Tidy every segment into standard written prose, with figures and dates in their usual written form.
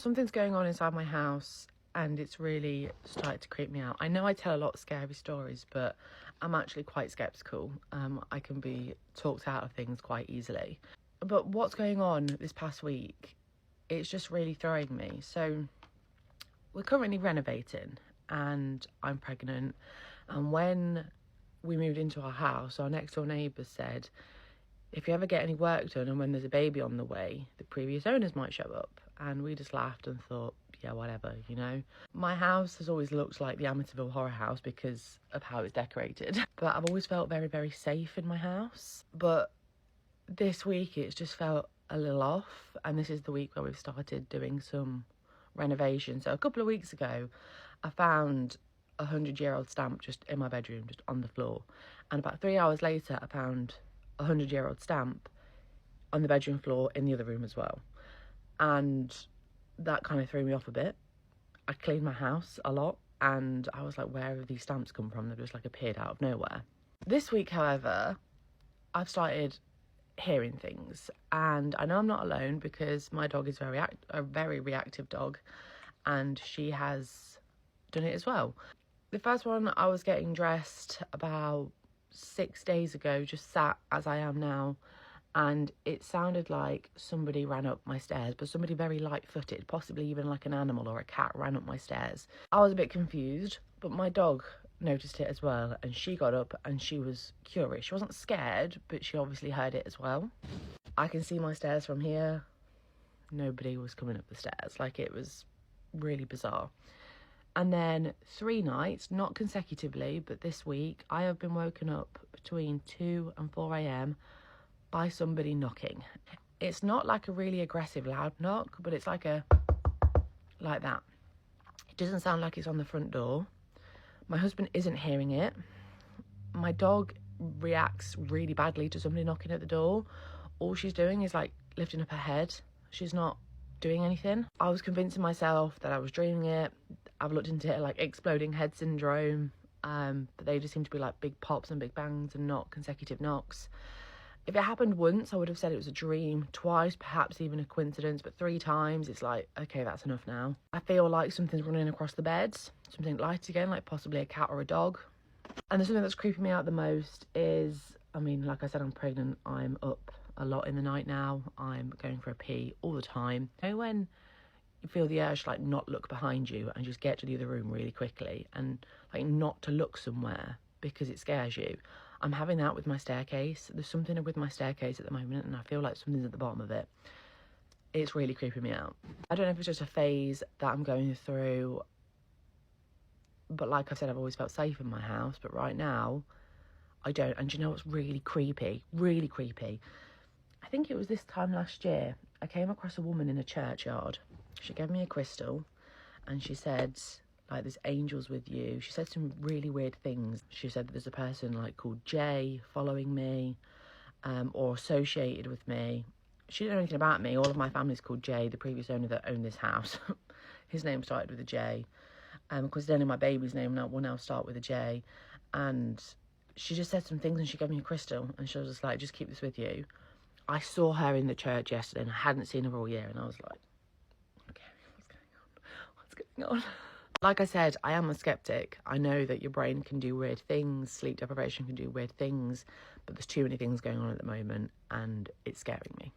Something's going on inside my house and it's really started to creep me out. I know I tell a lot of scary stories, but I'm actually quite skeptical. I can be talked out of things quite easily. But what's going on this past week, it's just really throwing me. So we're currently renovating and I'm pregnant. And when we moved into our house, our next door neighbour said, if you ever get any work done and when there's a baby on the way, the previous owners might show up. And we just laughed and thought, yeah, whatever, you know. My house has always looked like the Amityville horror house because of how it's decorated. But I've always felt very, very safe in my house. But this week it's just felt a little off. And this is the week where we've started doing some renovation. So a couple of weeks ago, I found a 100-year-old stamp just in my bedroom, just on the floor. And about 3 hours later, I found a 100-year-old stamp on the bedroom floor in the other room as well. And that kind of threw me off a bit. I cleaned my house a lot and I was like, where have these stamps come from? They've just like appeared out of nowhere. This week, however, I've started hearing things, and I know I'm not alone because my dog is a very reactive dog, and she has done it as well. The first one, I was getting dressed about 6 days ago, just sat as I am now, and it sounded like somebody ran up my stairs, but somebody very light-footed, possibly even like an animal or a cat ran up my stairs. I was a bit confused, but my dog noticed it as well, and she got up and she was curious. She wasn't scared, but she obviously heard it as well. I can see my stairs from here. Nobody was coming up the stairs. Like, it was really bizarre. And then 3 nights, not consecutively, but this week, I have been woken up between 2 and 4 a.m. by somebody knocking. It's not like a really aggressive loud knock, but it's like that. It doesn't sound like it's on the front door. My husband isn't hearing it. My dog reacts really badly to somebody knocking at the door. All she's doing is like lifting up her head. She's not doing anything. I was convincing myself that I was dreaming it. I've looked into it like exploding head syndrome, but they just seem to be like big pops and big bangs and not consecutive knocks. If it happened once, I would have said it was a dream. Twice, perhaps even a coincidence, but 3 times, it's like, okay, that's enough now. I feel like something's running across the beds, something light again, like possibly a cat or a dog. And the something that's creeping me out the most is, I mean, like I said, I'm pregnant. I'm up a lot in the night now. I'm going for a pee all the time. You know when you feel the urge to like not look behind you and just get to the other room really quickly and like not to look somewhere because it scares you? I'm having that with my staircase. There's something with my staircase at the moment and I feel like something's at the bottom of it. It's really creeping me out. I don't know if it's just a phase that I'm going through, but like I've said, I've always felt safe in my house, but right now I don't. And do you know what's really creepy? Really creepy. I think it was this time last year, I came across a woman in a churchyard. She gave me a crystal and she said, like, there's angels with you. She said some really weird things. She said that there's a person like called Jay following me, or associated with me. She didn't know anything about me. All of my family's called Jay, the previous owner that owned this house. His name started with a J. Because then my baby's name will now start with a J. And she just said some things and she gave me a crystal and she was just like, just keep this with you. I saw her in the church yesterday and I hadn't seen her all year, and I was like, okay, what's going on? Like I said, I am a skeptic. I know that your brain can do weird things, sleep deprivation can do weird things, but there's too many things going on at the moment and it's scaring me.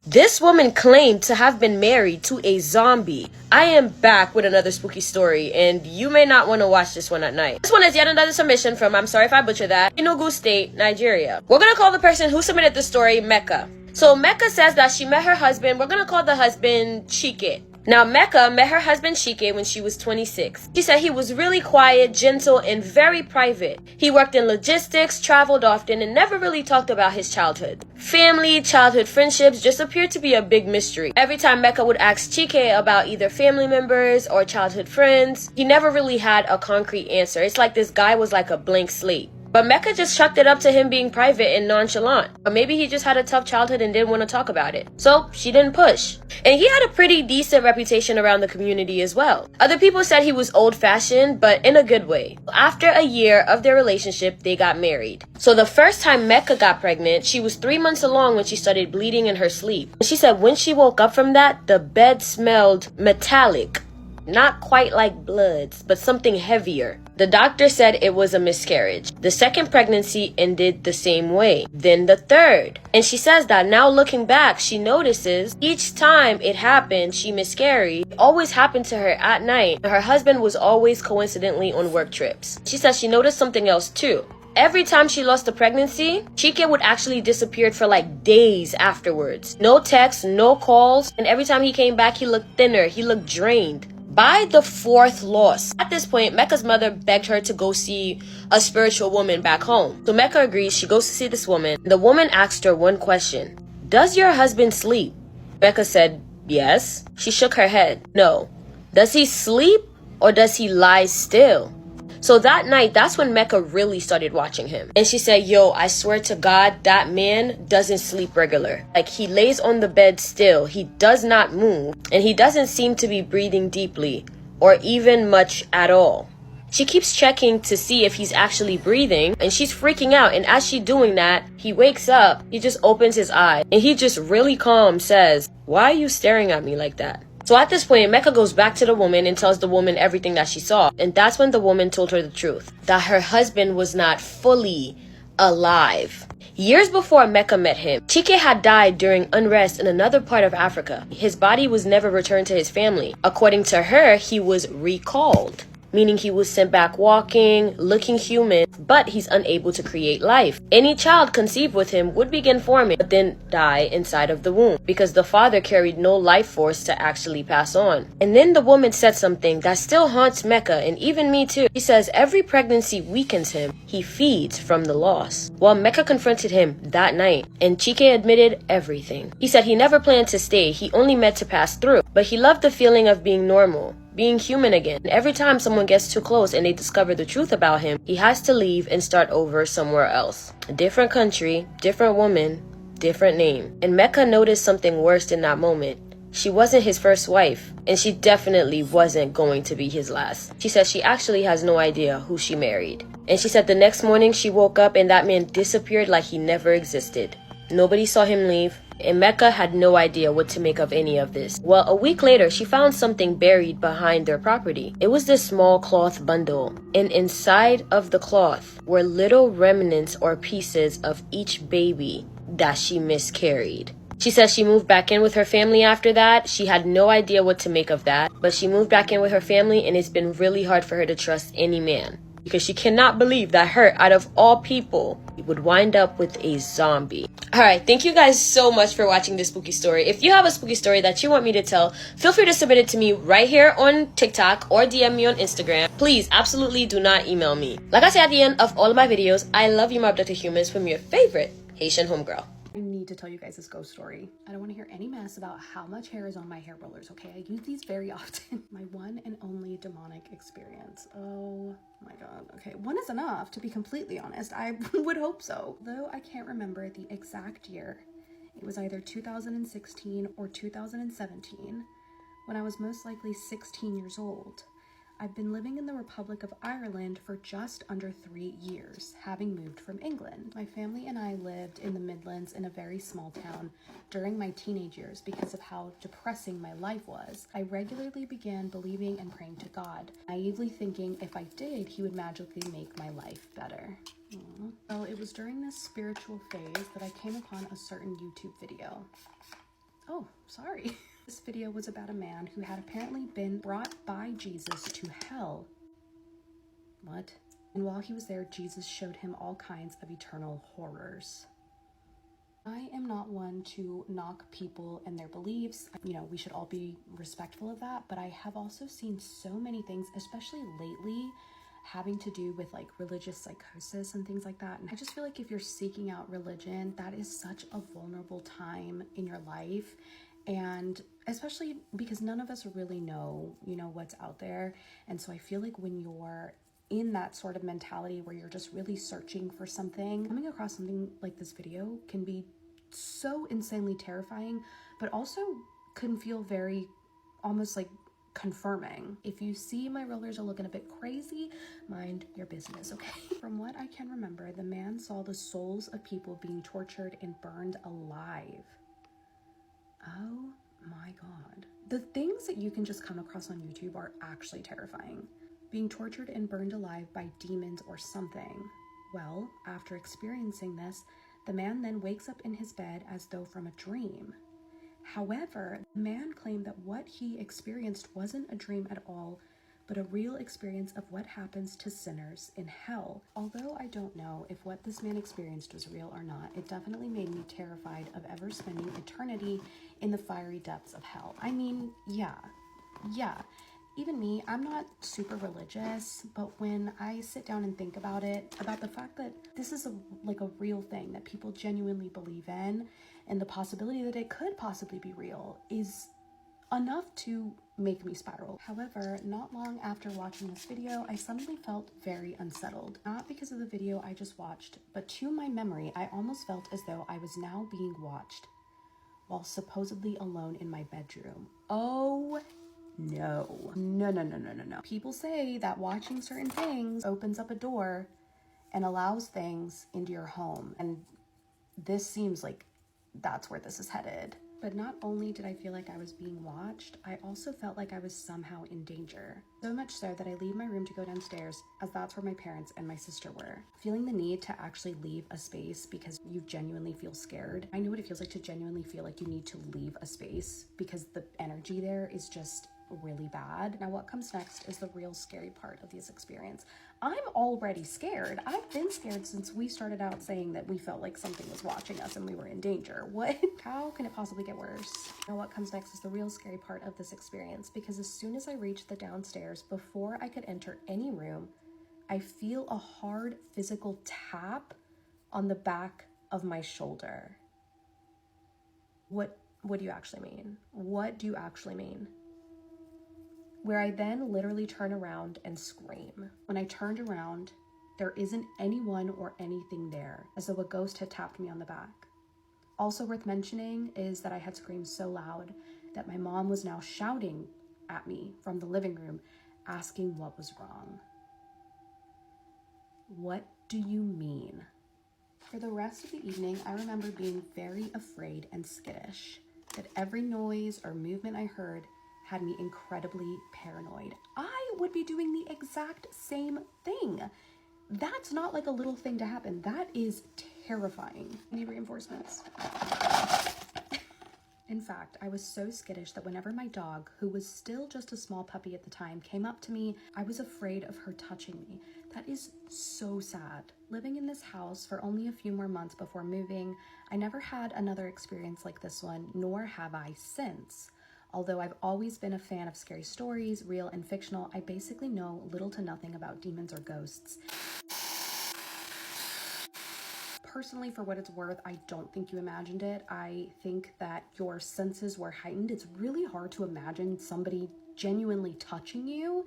This woman claimed to have been married to a zombie. I am back with another spooky story, and you may not want to watch this one at night. This one is yet another submission from, I'm sorry if I butcher that, Enugu State, Nigeria. We're going to call the person who submitted the story Mecca. So Mecca says that she met her husband. We're going to call the husband Chike. Now, Mecca met her husband Chike when she was 26. She said he was really quiet, gentle, and very private. He worked in logistics, traveled often, and never really talked about his childhood. Family, childhood friendships just appeared to be a big mystery. Every time Mecca would ask Chike about either family members or childhood friends, he never really had a concrete answer. It's like this guy was like a blank slate. But Mecca just chucked it up to him being private and nonchalant. Or maybe he just had a tough childhood and didn't want to talk about it. So she didn't push. And he had a pretty decent reputation around the community as well. Other people said he was old-fashioned, but in a good way. After a year of their relationship, they got married. So the first time Mecca got pregnant, she was 3 months along when she started bleeding in her sleep. She said when she woke up from that, the bed smelled metallic. Not quite like bloods, but something heavier. The doctor said it was a miscarriage. The second pregnancy ended the same way. Then the third. And she says that now looking back, she notices each time it happened, she miscarried, it always happened to her at night. Her husband was always coincidentally on work trips. She says she noticed something else too. Every time she lost the pregnancy, Chike would actually disappear for like days afterwards. No texts, no calls, and every time he came back, he looked thinner, he looked drained. By the fourth loss, at this point, Mecca's mother begged her to go see a spiritual woman back home. So Mecca agrees, she goes to see this woman. The woman asked her one question. Does your husband sleep? Mecca said, yes. She shook her head. No. Does he sleep or does he lie still? So that night, that's when Mecca really started watching him. And she said, yo, I swear to God, that man doesn't sleep regular. Like, he lays on the bed still. He does not move. And he doesn't seem to be breathing deeply or even much at all. She keeps checking to see if he's actually breathing, and she's freaking out. And as she's doing that, he wakes up. He just opens his eyes, and he just really calm says, why are you staring at me like that? So at this point, Mecca goes back to the woman and tells the woman everything that she saw. And that's when the woman told her the truth, that her husband was not fully alive. Years before Mecca met him, Chike had died during unrest in another part of Africa. His body was never returned to his family. According to her, he was recalled, meaning he was sent back walking, looking human, but he's unable to create life. Any child conceived with him would begin forming, but then die inside of the womb because the father carried no life force to actually pass on. And then the woman said something that still haunts Mecca and even me too. She says every pregnancy weakens him. He feeds from the loss. Well, Mecca confronted him that night, and Chike admitted everything. He said he never planned to stay. He only meant to pass through, but he loved the feeling of being normal, being human again. Every time someone gets too close and they discover the truth about him, he has to leave and start over somewhere else. A different country, different woman, different name. And Mecca noticed something worse in that moment. She wasn't his first wife, and she definitely wasn't going to be his last. She said she actually has no idea who she married. And she said the next morning she woke up and that man disappeared like he never existed. Nobody saw him leave, and Mecca had no idea what to make of any of this. Well, a week later, she found something buried behind their property. It was this small cloth bundle, and inside of the cloth were little remnants or pieces of each baby that she miscarried. She says she moved back in with her family after that. She had no idea what to make of that, but she moved back in with her family, and it's been really hard for her to trust any man, because she cannot believe that her, out of all people, would wind up with a zombie. Alright, thank you guys so much for watching this spooky story. If you have a spooky story that you want me to tell, feel free to submit it to me right here on TikTok or DM me on Instagram. Please, absolutely do not email me. Like I say at the end of all of my videos, I love you, my abducted humans, from your favorite Haitian homegirl. I need to tell you guys this ghost story. I don't want to hear any mess about how much hair is on my hair rollers, okay? I use these very often. My one and only demonic experience. Oh my god. Okay, one is enough, to be completely honest. I would hope so. Though I can't remember the exact year. It was either 2016 or 2017, when I was most likely 16 years old. I've been living in the Republic of Ireland for just under 3 years, having moved from England. My family and I lived in the Midlands in a very small town during my teenage years because of how depressing my life was. I regularly began believing and praying to God, naively thinking if I did, he would magically make my life better. Well, it was during this spiritual phase that I came upon a certain YouTube video. Oh, sorry. This video was about a man who had apparently been brought by Jesus to hell. What? And while he was there, Jesus showed him all kinds of eternal horrors. I am not one to knock people and their beliefs. You know, we should all be respectful of that, but I have also seen so many things, especially lately, having to do with like religious psychosis and things like that. And I just feel like if you're seeking out religion, that is such a vulnerable time in your life. And especially because none of us really know, what's out there. And so I feel like when you're in that sort of mentality where you're just really searching for something, coming across something like this video can be so insanely terrifying, but also can feel very almost like confirming. If you see my rollers are looking a bit crazy, mind your business, okay? From what I can remember, the man saw the souls of people being tortured and burned alive. Oh my God. The things that you can just come across on YouTube are actually terrifying. Being tortured and burned alive by demons or something. Well, after experiencing this, the man then wakes up in his bed as though from a dream. However, the man claimed that what he experienced wasn't a dream at all, but a real experience of what happens to sinners in hell. Although I don't know if what this man experienced was real or not, it definitely made me terrified of ever spending eternity in the fiery depths of hell. I mean, yeah. Even me, I'm not super religious, but when I sit down and think about it, about the fact that this is like a real thing that people genuinely believe in, and the possibility that it could possibly be real is enough to make me spiral. However, not long after watching this video, I suddenly felt very unsettled. Not because of the video I just watched, but to my memory, I almost felt as though I was now being watched while supposedly alone in my bedroom. Oh, no. No. People say that watching certain things opens up a door and allows things into your home. And this seems like that's where this is headed. But not only did I feel like I was being watched, I also felt like I was somehow in danger. So much so that I leave my room to go downstairs, as that's where my parents and my sister were. Feeling the need to actually leave a space because you genuinely feel scared. I know what it feels like to genuinely feel like you need to leave a space because the energy there is just really bad. Now what comes next is the real scary part of this experience. I'm already scared. I've been scared since we started out saying that we felt like something was watching us and we were in danger. What? How can it possibly get worse? Now what comes next is the real scary part of this experience, because as soon as I reached the downstairs, before I could enter any room, I feel a hard physical tap on the back of my shoulder. What do you actually mean? What do you actually mean? Where I then literally turn around and scream. When I turned around, there isn't anyone or anything there, as though a ghost had tapped me on the back. Also worth mentioning is that I had screamed so loud that my mom was now shouting at me from the living room, asking what was wrong. What do you mean? For the rest of the evening, I remember being very afraid and skittish, that every noise or movement I heard had me incredibly paranoid. I would be doing the exact same thing. That's not like a little thing to happen. That is terrifying. I need reinforcements. In fact, I was so skittish that whenever my dog, who was still just a small puppy at the time, came up to me, I was afraid of her touching me. That is so sad. Living in this house for only a few more months before moving, I never had another experience like this one, nor have I since. Although I've always been a fan of scary stories, real and fictional, I basically know little to nothing about demons or ghosts. Personally, for what it's worth, I don't think you imagined it. I think that your senses were heightened. It's really hard to imagine somebody genuinely touching you.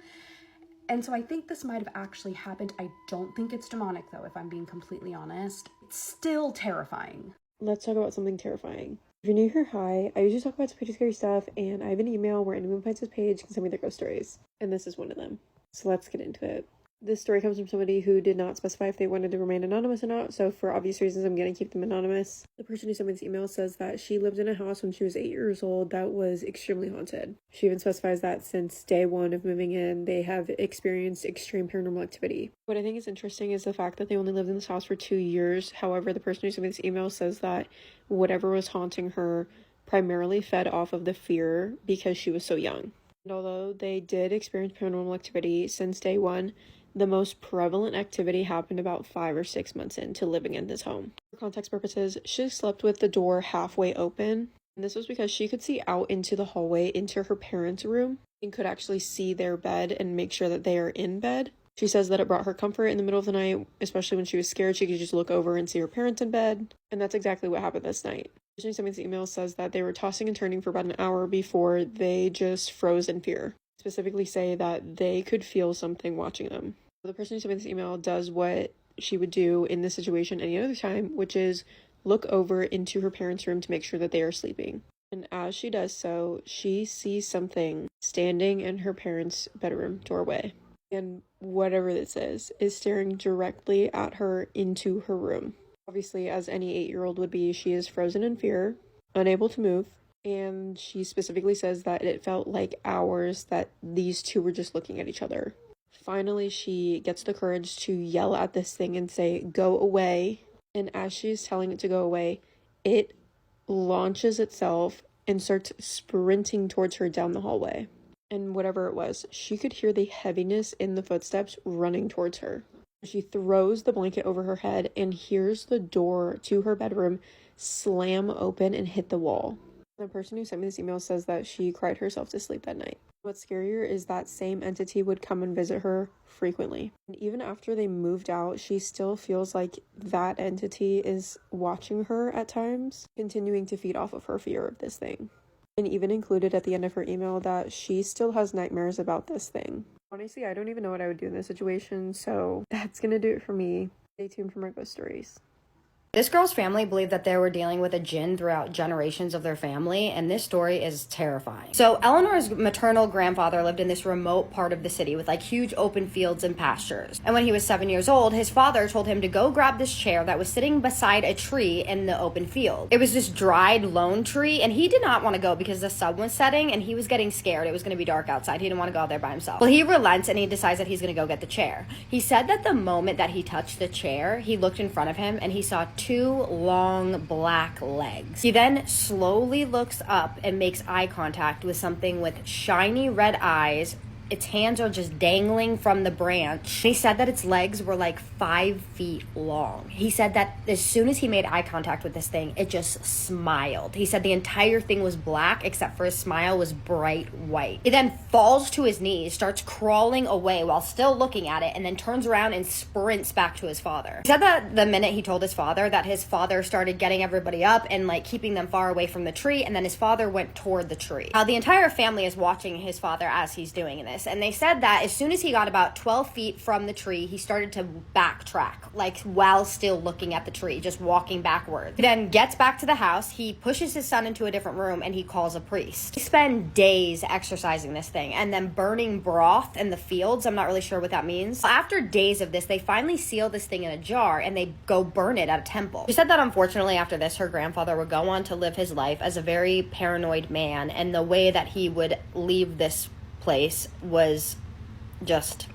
And so I think this might have actually happened. I don't think it's demonic though, if I'm being completely honest. It's still terrifying. Let's talk about something terrifying. If you're new here, hi. I usually talk about spooky scary stuff, and I have an email where anyone who finds this page can send me their ghost stories. And this is one of them. So let's get into it. This story comes from somebody who did not specify if they wanted to remain anonymous or not, so for obvious reasons I'm going to keep them anonymous. The person who sent me this email says that she lived in a house when she was 8 years old that was extremely haunted. She even specifies that since day one of moving in, they have experienced extreme paranormal activity. What I think is interesting is the fact that they only lived in this house for 2 years. However, the person who sent me this email says that whatever was haunting her primarily fed off of the fear because she was so young. And although they did experience paranormal activity since day one, the most prevalent activity happened about 5 or 6 months into living in this home. For context purposes, she slept with the door halfway open, and this was because she could see out into the hallway into her parents' room and could actually see their bed and make sure that they are in bed. She says that it brought her comfort in the middle of the night, especially when she was scared. She could just look over and see her parents in bed, and that's exactly what happened this night. The person who sent me this email says that they were tossing and turning for about an hour before they just froze in fear. Specifically say that they could feel something watching them. The person who sent me this email does what she would do in this situation any other time, which is look over into her parents' room to make sure that they are sleeping. And as she does so, she sees something standing in her parents' bedroom doorway. And whatever this is staring directly at her into her room. Obviously, as any 8-year-old would be, she is frozen in fear, unable to move. And she specifically says that it felt like hours that these two were just looking at each other. Finally, she gets the courage to yell at this thing and say, "Go away." And as she's telling it to go away, it launches itself and starts sprinting towards her down the hallway. And whatever it was, she could hear the heaviness in the footsteps running towards her. She throws the blanket over her head and hears the door to her bedroom slam open and hit the wall. The person who sent me this email says that she cried herself to sleep that night. What's scarier is that same entity would come and visit her frequently. And even after they moved out, she still feels like that entity is watching her at times, continuing to feed off of her fear of this thing. And even included at the end of her email that she still has nightmares about this thing. Honestly, I don't even know what I would do in this situation, so that's gonna do it for me. Stay tuned for more ghost stories. This girl's family believed that they were dealing with a jinn throughout generations of their family, and this story is terrifying. So Eleanor's maternal grandfather lived in this remote part of the city with like huge open fields and pastures. And when he was 7 years old, his father told him to go grab this chair that was sitting beside a tree in the open field. It was this dried lone tree, and he did not want to go because the sun was setting and he was getting scared. It was going to be dark outside. He didn't want to go out there by himself. Well, he relents and he decides that he's going to go get the chair. He said that the moment that he touched the chair, he looked in front of him and he saw 2 long black legs. He then slowly looks up and makes eye contact with something with shiny red eyes. Its hands are just dangling from the branch. He said that its legs were like 5 feet long. He said that as soon as he made eye contact with this thing, it just smiled. He said the entire thing was black except for his smile was bright white. He then falls to his knees, starts crawling away while still looking at it, and then turns around and sprints back to his father. He said that the minute he told his father, that his father started getting everybody up and like keeping them far away from the tree, and then his father went toward the tree. Now the entire family is watching his father as he's doing this. And they said that as soon as he got about 12 feet from the tree, he started to backtrack, like while still looking at the tree, just walking backwards. He then gets back to the house, he pushes his son into a different room, and he calls a priest. They spend days exercising this thing and then burning broth in the fields. I'm not really sure what that means. After days of this, they finally seal this thing in a jar and they go burn it at a temple. She said that unfortunately after this, her grandfather would go on to live his life as a very paranoid man, and the way that he would leave this place was just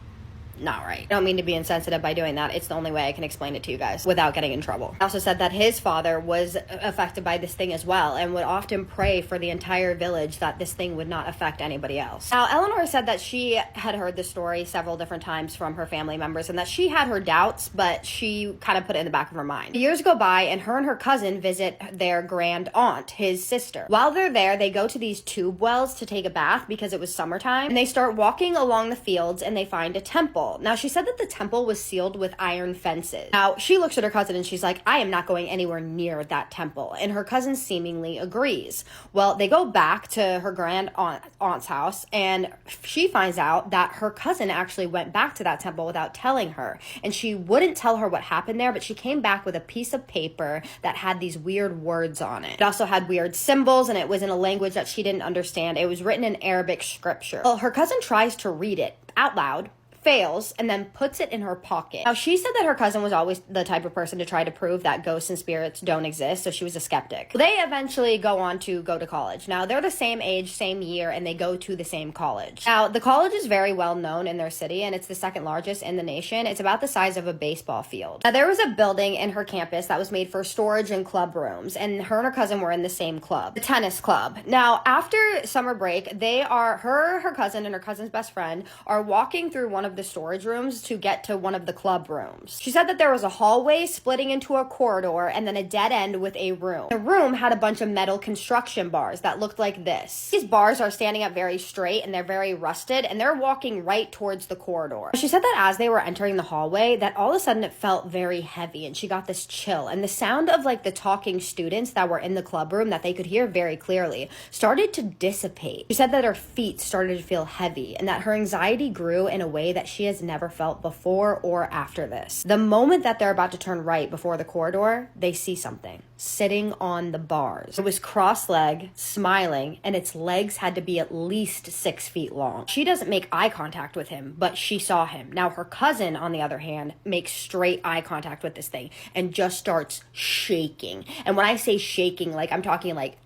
not right. I don't mean to be insensitive by doing that. It's the only way I can explain it to you guys without getting in trouble. I also said that his father was affected by this thing as well and would often pray for the entire village that this thing would not affect anybody else. Now, Eleanor said that she had heard this story several different times from her family members and that she had her doubts, but she kind of put it in the back of her mind. Years go by and her cousin visit their grand aunt, his sister. While they're there, they go to these tube wells to take a bath because it was summertime, and they start walking along the fields and they find a temple. Now, she said that the temple was sealed with iron fences. Now, she looks at her cousin and she's like, I am not going anywhere near that temple. And her cousin seemingly agrees. Well, they go back to her grand aunt's house and she finds out that her cousin actually went back to that temple without telling her. And she wouldn't tell her what happened there, but she came back with a piece of paper that had these weird words on it. It also had weird symbols and it was in a language that she didn't understand. It was written in Arabic scripture. Well, her cousin tries to read it out loud, fails, and then puts it in her pocket. Now, she said that her cousin was always the type of person to try to prove that ghosts and spirits don't exist, so she was a skeptic. They eventually go on to go to college. Now, they're the same age, same year, and they go to the same college. Now, the college is very well known in their city, and it's the second largest in the nation. It's about the size of a baseball field. Now, there was a building in her campus that was made for storage and club rooms, and her cousin were in the same club, the tennis club. Now, after summer break, they are, her cousin, and her cousin's best friend are walking through one of the storage rooms to get to one of the club rooms. She said that there was a hallway splitting into a corridor and then a dead end with a room. The room had a bunch of metal construction bars that looked like this. These bars are standing up very straight and they're very rusted and they're walking right towards the corridor. She said that as they were entering the hallway that all of a sudden it felt very heavy and she got this chill, and the sound of like the talking students that were in the club room that they could hear very clearly started to dissipate. She said that her feet started to feel heavy and that her anxiety grew in a way that that she has never felt before or after this. The moment that they're about to turn right before the corridor, they see something sitting on the bars. It was cross-legged, smiling, and its legs had to be at least 6 feet long. She doesn't make eye contact with him, but she saw him. Now her cousin, on the other hand, makes straight eye contact with this thing and just starts shaking. And when I say shaking, like I'm talking like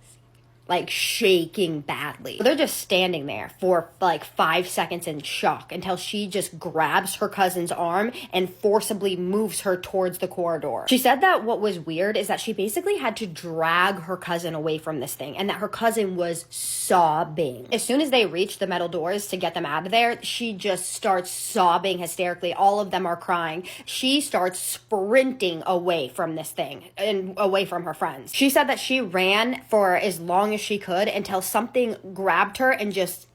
shaking badly. They're just standing there for like 5 seconds in shock until she just grabs her cousin's arm and forcibly moves her towards the corridor. She said that what was weird is that she basically had to drag her cousin away from this thing and that her cousin was sobbing. As soon as they reach the metal doors to get them out of there, she just starts sobbing hysterically. All of them are crying. She starts sprinting away from this thing and away from her friends. She said that she ran for as long as she could until something grabbed her and just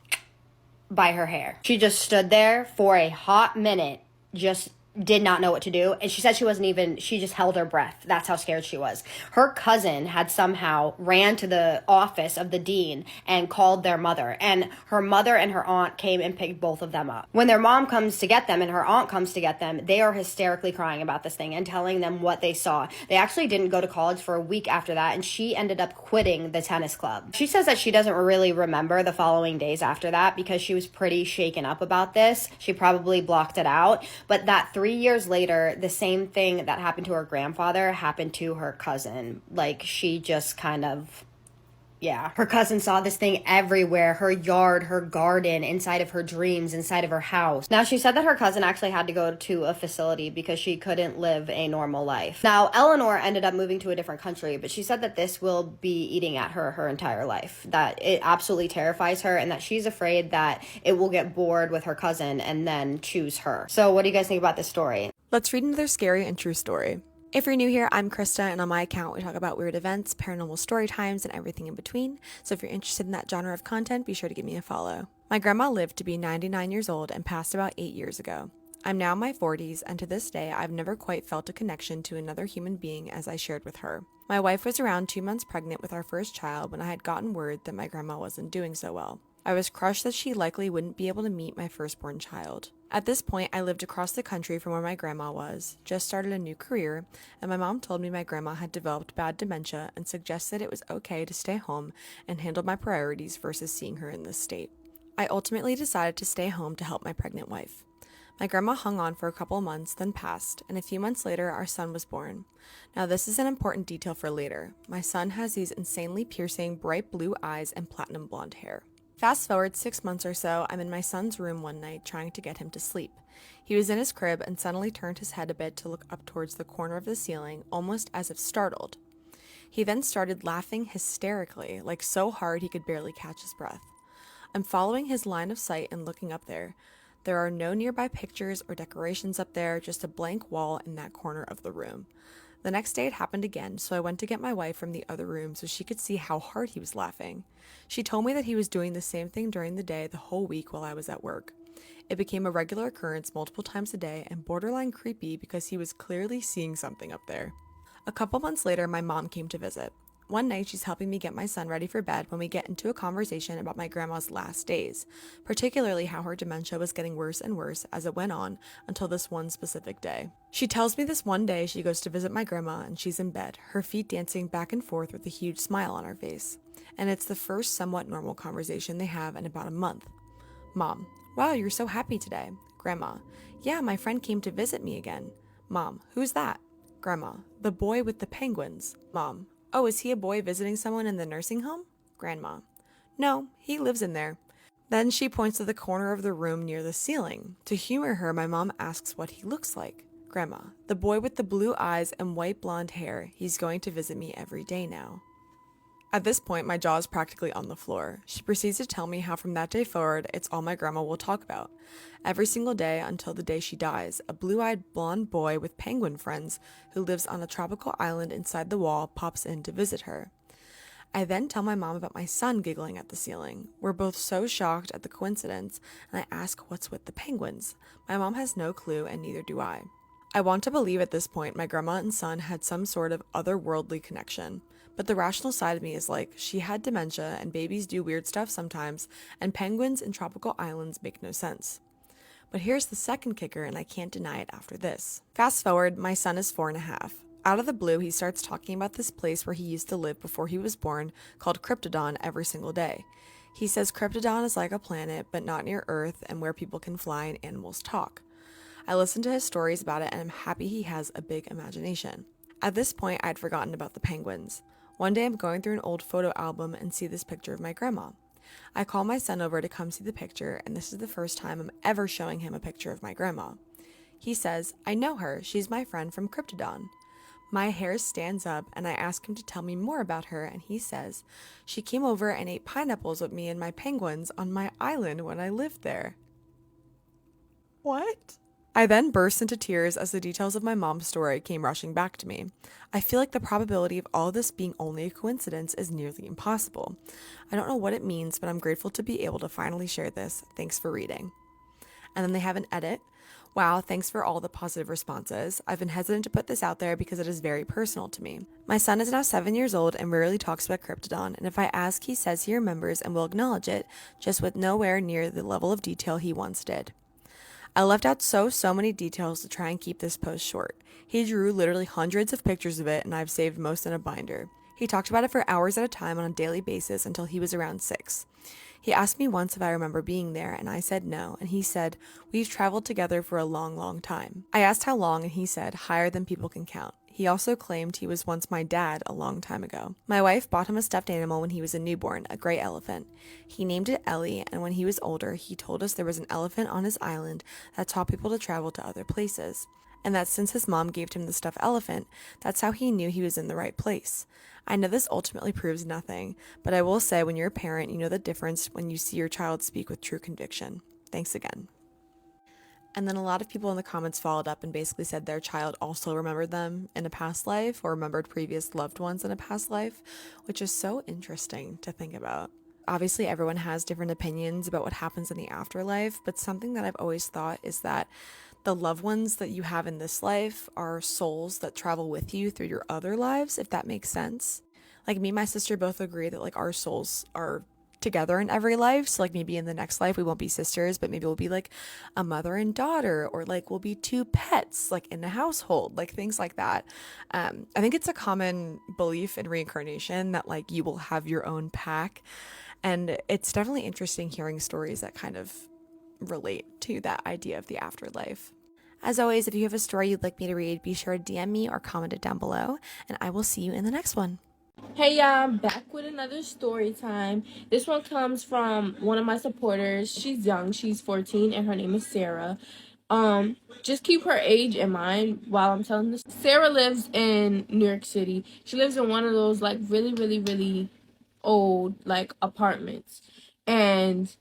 by her hair. She just stood there for a hot minute, just did not know what to do. And she said she just held her breath. That's how scared she was. Her cousin had somehow ran to the office of the dean and called their mother. And her mother and her aunt came and picked both of them up. When their mom comes to get them and her aunt comes to get them, they are hysterically crying about this thing and telling them what they saw. They actually didn't go to college for a week after that, and she ended up quitting the tennis club. She says that she doesn't really remember the following days after that because she was pretty shaken up about this. She probably blocked it out. But that 3 years later, the same thing that happened to her grandfather happened to her cousin. Like, she just kind of, yeah. Her cousin saw this thing everywhere, her yard, her garden, inside of her dreams, inside of her house. Now, she said that her cousin actually had to go to a facility because she couldn't live a normal life. Now, Eleanor ended up moving to a different country, but she said that this will be eating at her entire life, that it absolutely terrifies her, and that she's afraid that it will get bored with her cousin and then choose her. So what do you guys think about this story? Let's read another scary and true story. If you're new here, I'm Krista, and on my account, we talk about weird events, paranormal story times, and everything in between. So if you're interested in that genre of content, be sure to give me a follow. My grandma lived to be 99 years old and passed about 8 years ago. I'm now in my 40s, and to this day, I've never quite felt a connection to another human being as I shared with her. My wife was around 2 months pregnant with our first child when I had gotten word that my grandma wasn't doing so well. I was crushed that she likely wouldn't be able to meet my firstborn child. At this point, I lived across the country from where my grandma was, just started a new career, and my mom told me my grandma had developed bad dementia and suggested it was okay to stay home and handle my priorities versus seeing her in this state. I ultimately decided to stay home to help my pregnant wife. My grandma hung on for a couple months, then passed, and a few months later, our son was born. Now, this is an important detail for later. My son has these insanely piercing, bright blue eyes and platinum blonde hair. Fast forward 6 months or so, I'm in my son's room one night trying to get him to sleep. He was in his crib and suddenly turned his head a bit to look up towards the corner of the ceiling, almost as if startled. He then started laughing hysterically, like so hard he could barely catch his breath. I'm following his line of sight and looking up there. There are no nearby pictures or decorations up there, just a blank wall in that corner of the room. The next day it happened again, so I went to get my wife from the other room so she could see how hard he was laughing. She told me that he was doing the same thing during the day the whole week while I was at work. It became a regular occurrence multiple times a day and borderline creepy because he was clearly seeing something up there. A couple months later, my mom came to visit. One night, she's helping me get my son ready for bed when we get into a conversation about my grandma's last days, particularly how her dementia was getting worse and worse as it went on until this one specific day. She tells me this one day she goes to visit my grandma and she's in bed, her feet dancing back and forth with a huge smile on her face. And it's the first somewhat normal conversation they have in about a month. Mom: wow, you're so happy today. Grandma: yeah, my friend came to visit me again. Mom: who's that? Grandma: the boy with the penguins. Mom: oh, is he a boy visiting someone in the nursing home? Grandma: no, he lives in there. Then she points to the corner of the room near the ceiling. To humor her, my mom asks what he looks like. Grandma: the boy with the blue eyes and white blonde hair. He's going to visit me every day now. At this point, my jaw is practically on the floor. She proceeds to tell me how from that day forward, it's all my grandma will talk about. Every single day until the day she dies, a blue-eyed blonde boy with penguin friends who lives on a tropical island inside the wall pops in to visit her. I then tell my mom about my son giggling at the ceiling. We're both so shocked at the coincidence, and I ask what's with the penguins. My mom has no clue, and neither do I. I want to believe at this point my grandma and son had some sort of otherworldly connection. But the rational side of me is like, she had dementia and babies do weird stuff sometimes, and penguins in tropical islands make no sense. But here's the second kicker, and I can't deny it after this. Fast forward, my son is 4.5. Out of the blue, he starts talking about this place where he used to live before he was born called Kryptodon every single day. He says Kryptodon is like a planet, but not near Earth, and where people can fly and animals talk. I listened to his stories about it, and I'm happy he has a big imagination. At this point, I'd forgotten about the penguins. One day, I'm going through an old photo album and see this picture of my grandma. I call my son over to come see the picture, and this is the first time I'm ever showing him a picture of my grandma. He says, I know her, she's my friend from Kryptodon. My hair stands up, and I ask him to tell me more about her, and he says, she came over and ate pineapples with me and my penguins on my island when I lived there. What? I then burst into tears as the details of my mom's story came rushing back to me. I feel like the probability of all this being only a coincidence is nearly impossible. I don't know what it means, but I'm grateful to be able to finally share this. Thanks for reading. And then they have an edit. Wow, thanks for all the positive responses. I've been hesitant to put this out there because it is very personal to me. My son is now 7 years old and rarely talks about Kryptodon, and if I ask, he says he remembers and will acknowledge it, just with nowhere near the level of detail he once did. I left out so many details to try and keep this post short. He drew literally hundreds of pictures of it, and I've saved most in a binder. He talked about it for hours at a time on a daily basis until he was around 6. He asked me once if I remember being there, and I said no, and he said, we've traveled together for a long time. I asked how long, and he said, higher than people can count. He also claimed he was once my dad a long time ago. My wife bought him a stuffed animal when he was a newborn, a gray elephant. He named it Ellie, and when he was older, he told us there was an elephant on his island that taught people to travel to other places. And that since his mom gave him the stuffed elephant, that's how he knew he was in the right place. I know this ultimately proves nothing, but I will say when you're a parent, you know the difference when you see your child speak with true conviction. Thanks again. And then a lot of people in the comments followed up and basically said their child also remembered them in a past life or remembered previous loved ones in a past life, which is so interesting to think about. Obviously, everyone has different opinions about what happens in the afterlife, but something that I've always thought is that the loved ones that you have in this life are souls that travel with you through your other lives, if that makes sense. Like me and my sister both agree that like our souls are together in every life. So like maybe in the next life we won't be sisters, but maybe we'll be like a mother and daughter, or like we'll be two pets like in the household, like things like that. I think it's a common belief in reincarnation that like you will have your own pack, and it's definitely interesting hearing stories that kind of relate to that idea of the afterlife. As always, if you have a story you'd like me to read, be sure to DM me or comment it down below, and I will see you in the next one. Hey y'all, I'm back with another story time. This one comes from one of my supporters. She's young, she's 14, and her name is Sarah. Just keep her age in mind while I'm telling this. Sarah lives in New York City. She lives in one of those like really old like apartments. And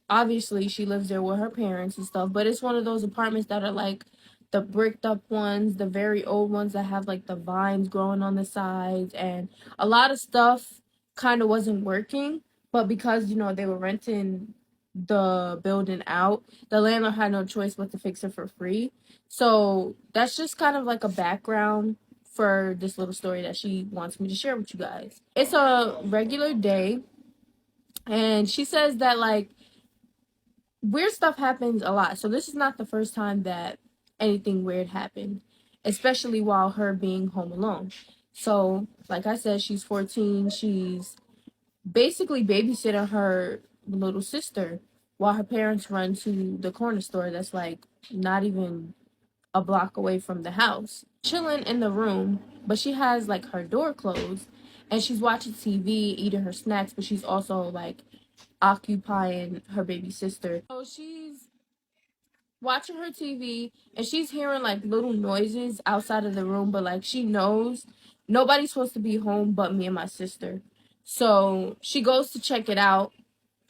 obviously she lives there with her parents and stuff, but it's one of those apartments that are like the bricked up ones, the very old ones that have like the vines growing on the sides, and a lot of stuff kind of wasn't working, but because they were renting the building out, the landlord had no choice but to fix it for free. So that's just kind of like a background for this little story that she wants me to share with you guys. It's a regular day, and she says that like weird stuff happens a lot. So this is not the first time that anything weird happened, especially while her being home alone. So, like I said, she's 14. She's basically babysitting her little sister while her parents run to the corner store that's like not even a block away from the house. Chilling in the room, but she has like her door closed and she's watching TV, eating her snacks, but she's also like occupying her baby sister. So she's watching her TV and she's hearing like little noises outside of the room, but like she knows nobody's supposed to be home but me and my sister. So she goes to check it out,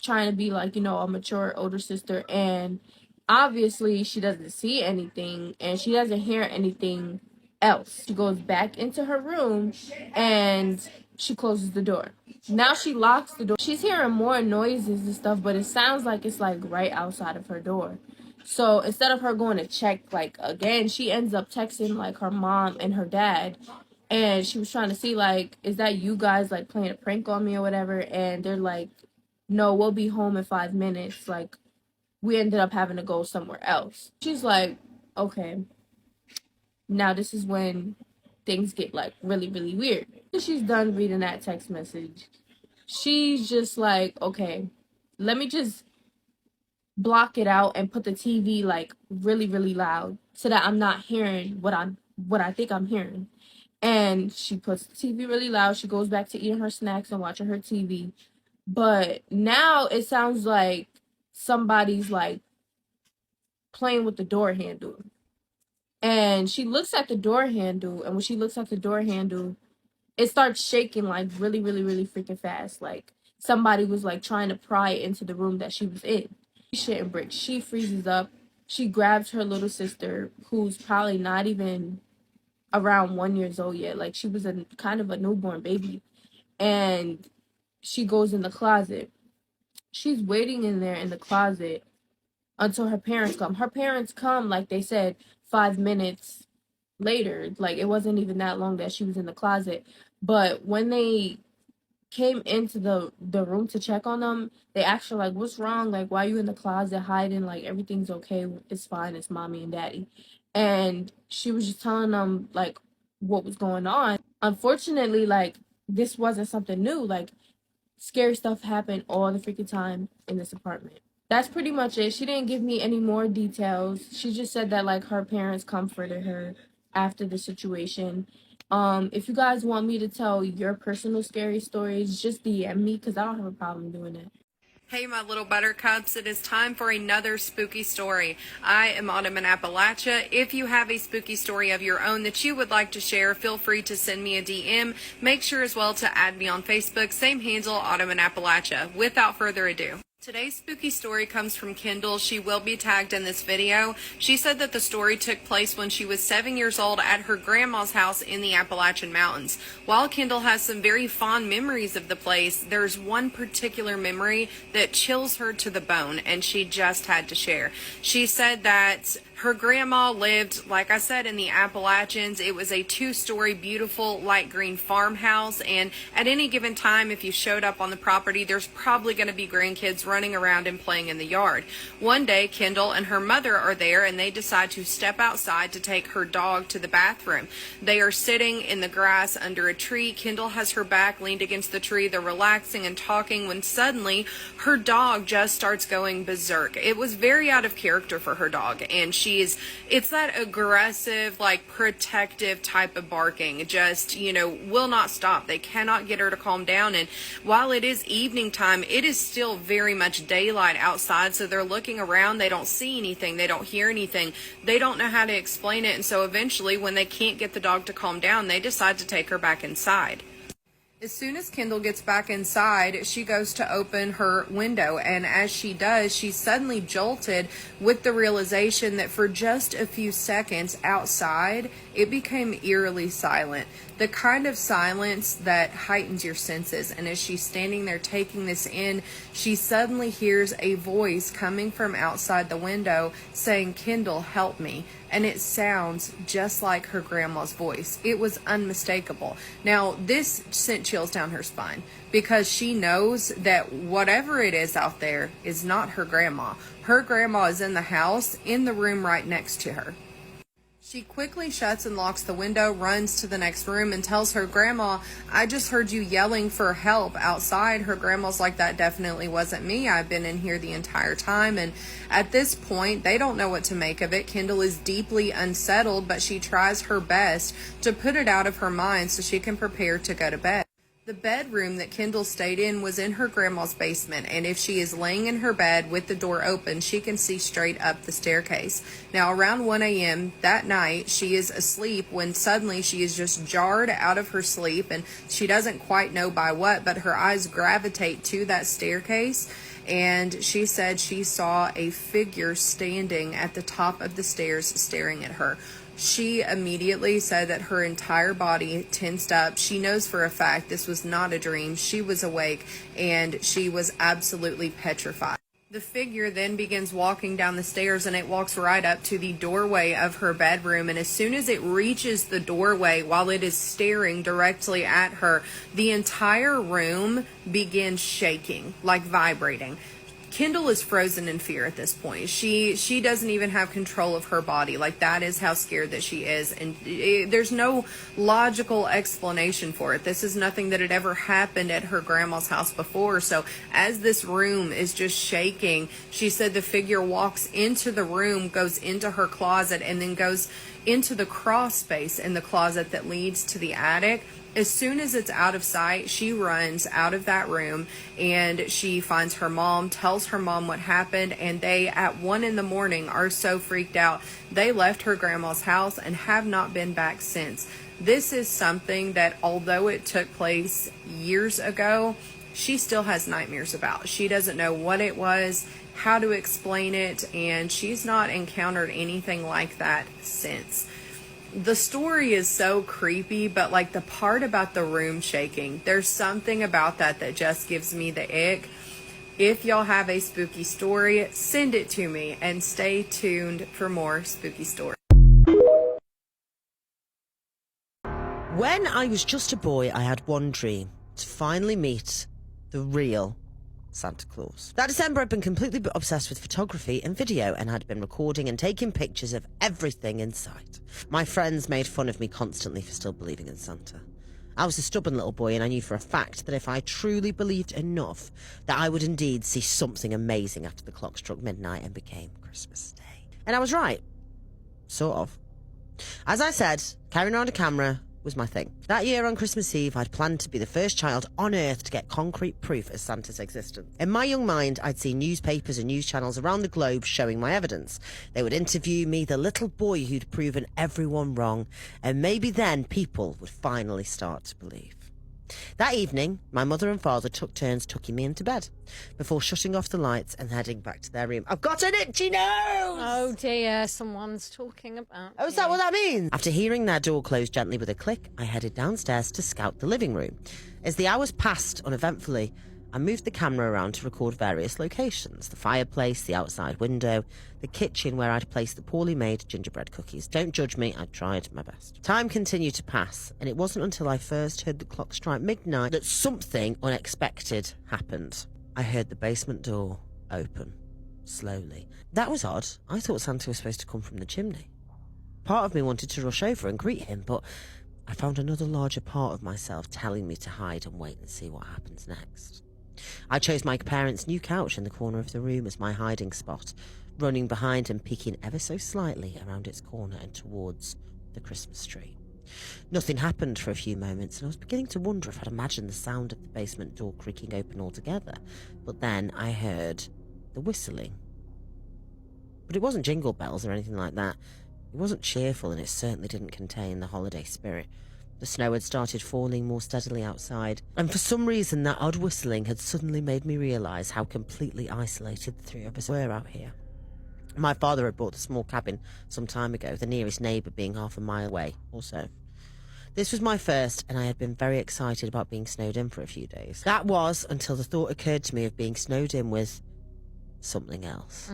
trying to be like, a mature older sister, and obviously she doesn't see anything and she doesn't hear anything else. She goes back into her room and she closes the door. Now she locks the door. She's hearing more noises and stuff, but it sounds like it's like right outside of her door. So instead of her going to check like again, she ends up texting like her mom and her dad, and she was trying to see like, is that you guys like playing a prank on me or whatever? And they're like, no, we'll be home in 5 minutes. Like, we ended up having to go somewhere else. She's like, okay, now this is when things get like really, really weird. She's done reading that text message. She's just like, okay, let me just block it out and put the TV like really, really loud so that I'm not hearing what I think I'm hearing. And she puts the TV really loud. She goes back to eating her snacks and watching her TV. But now it sounds like somebody's like playing with the door handle. And she looks at the door handle, and when she looks at the door handle, it starts shaking like really, really, really freaking fast. Like somebody was like trying to pry it into the room that she was in. Shit and bricks. She freezes up. She grabs her little sister, who's probably not even around 1 year old yet. Like she was a kind of a newborn baby. And she goes in the closet. She's waiting in there in the closet until her parents come. Her parents come, like they said, 5 minutes later. Like it wasn't even that long that she was in the closet. But when they came into the room to check on them, they asked her like, what's wrong? Like, why are you in the closet hiding? Like, everything's okay, it's fine, it's mommy and daddy. And she was just telling them like what was going on. Unfortunately, like, this wasn't something new. Like, scary stuff happened all the freaking time in this apartment. That's pretty much it. She didn't give me any more details. She just said that like her parents comforted her after the situation. If you guys want me to tell your personal scary stories, just DM me because I don't have a problem doing it. Hey, my little buttercups, it is time for another spooky story. I am Autumn in Appalachia. If you have a spooky story of your own that you would like to share, feel free to send me a DM. Make sure as well to add me on Facebook, same handle, Autumn in Appalachia. Without further ado. Today's spooky story comes from Kendall. She will be tagged in this video. She said that the story took place when she was 7 years old at her grandma's house in the Appalachian Mountains. While Kendall has some very fond memories of the place, there's one particular memory that chills her to the bone, and she just had to share. She said that her grandma lived, like I said, in the Appalachians. It was a 2-story, beautiful, light green farmhouse. And at any given time, if you showed up on the property, there's probably going to be grandkids running around and playing in the yard. One day, Kendall and her mother are there, and they decide to step outside to take her dog to the bathroom. They are sitting in the grass under a tree. Kendall has her back leaned against the tree. They're relaxing and talking when suddenly her dog just starts going berserk. It was very out of character for her dog, and it's that aggressive, like protective type of barking. Just, will not stop. They cannot get her to calm down. And while it is evening time, it is still very much daylight outside. So they're looking around. They don't see anything. They don't hear anything. They don't know how to explain it. And so eventually, when they can't get the dog to calm down, they decide to take her back inside. As soon as Kendall gets back inside, she goes to open her window, and as she does, she's suddenly jolted with the realization that for just a few seconds outside, it became eerily silent. The kind of silence that heightens your senses, and as she's standing there taking this in, she suddenly hears a voice coming from outside the window saying, "Kendall, help me." And it sounds just like her grandma's voice. It was unmistakable. Now, this sent chills down her spine because she knows that whatever it is out there is not her grandma. Her grandma is in the house, in the room right next to her. She quickly shuts and locks the window, runs to the next room, and tells her grandma, "I just heard you yelling for help outside." Her grandma's like, "That definitely wasn't me. I've been in here the entire time." And at this point, they don't know what to make of it. Kendall is deeply unsettled, but she tries her best to put it out of her mind so she can prepare to go to bed. The bedroom that Kendall stayed in was in her grandma's basement, and if she is laying in her bed with the door open, she can see straight up the staircase. Now, around 1 a.m. that night, she is asleep when suddenly she is just jarred out of her sleep, and she doesn't quite know by what, but her eyes gravitate to that staircase, and she said she saw a figure standing at the top of the stairs staring at her. She immediately said that her entire body tensed up. She knows for a fact this was not a dream. She was awake, and she was absolutely petrified. The figure then begins walking down the stairs, and it walks right up to the doorway of her bedroom. And as soon as it reaches the doorway, while it is staring directly at her, the entire room begins shaking, like vibrating. Kendall is frozen in fear at this point. She doesn't even have control of her body. Like, that is how scared that she is. And there's no logical explanation for it. This is nothing that had ever happened at her grandma's house before. So as this room is just shaking, she said the figure walks into the room, goes into her closet, and then goes into the crawl space in the closet that leads to the attic. As soon as it's out of sight, she runs out of that room and she finds her mom, tells her mom what happened, and they, at 1 a.m, are so freaked out. They left her grandma's house and have not been back since. This is something that, although it took place years ago, she still has nightmares about. She doesn't know what it was, how to explain it, and she's not encountered anything like that since. The story is so creepy, but like the part about the room shaking, there's something about that that just gives me the ick. If y'all have a spooky story, send it to me, and stay tuned for more spooky stories. When I was just a boy, I had one dream: to finally meet the real Santa Claus. That December, I'd been completely obsessed with photography and video, and had been recording and taking pictures of everything in sight. My friends made fun of me constantly for still believing in Santa. I was a stubborn little boy, and I knew for a fact that if I truly believed enough, that I would indeed see something amazing after the clock struck midnight and became Christmas Day. And I was right. Sort of. As I said, carrying around a camera was my thing. That year on Christmas Eve, I'd planned to be the first child on Earth to get concrete proof of Santa's existence. In my young mind, I'd seen newspapers and news channels around the globe showing my evidence. They would interview me, the little boy who'd proven everyone wrong, and maybe then people would finally start to believe. That evening, my mother and father took turns tucking me into bed before shutting off the lights and heading back to their room. I've got an itchy nose! Oh dear, someone's talking about Oh, is that what that means? After hearing their door close gently with a click, I headed downstairs to scout the living room. As the hours passed uneventfully, I moved the camera around to record various locations: the fireplace, the outside window, the kitchen where I'd placed the poorly made gingerbread cookies. Don't judge me, I tried my best. Time continued to pass, and it wasn't until I first heard the clock strike midnight that something unexpected happened. I heard the basement door open, slowly. That was odd. I thought Santa was supposed to come from the chimney. Part of me wanted to rush over and greet him, but I found another larger part of myself telling me to hide and wait and see what happens next. I chose my parents' new couch in the corner of the room as my hiding spot, running behind and peeking ever so slightly around its corner and towards the Christmas tree. Nothing happened for a few moments, and I was beginning to wonder if I'd imagined the sound of the basement door creaking open altogether. But then I heard the whistling. But it wasn't jingle bells or anything like that. It wasn't cheerful, and it certainly didn't contain the holiday spirit. The snow had started falling more steadily outside, and for some reason that odd whistling had suddenly made me realise how completely isolated the three of us were out here. My father had bought a small cabin some time ago, the nearest neighbour being half a mile away or so. This was my first, and I had been very excited about being snowed in for a few days. That was until the thought occurred to me of being snowed in with something else.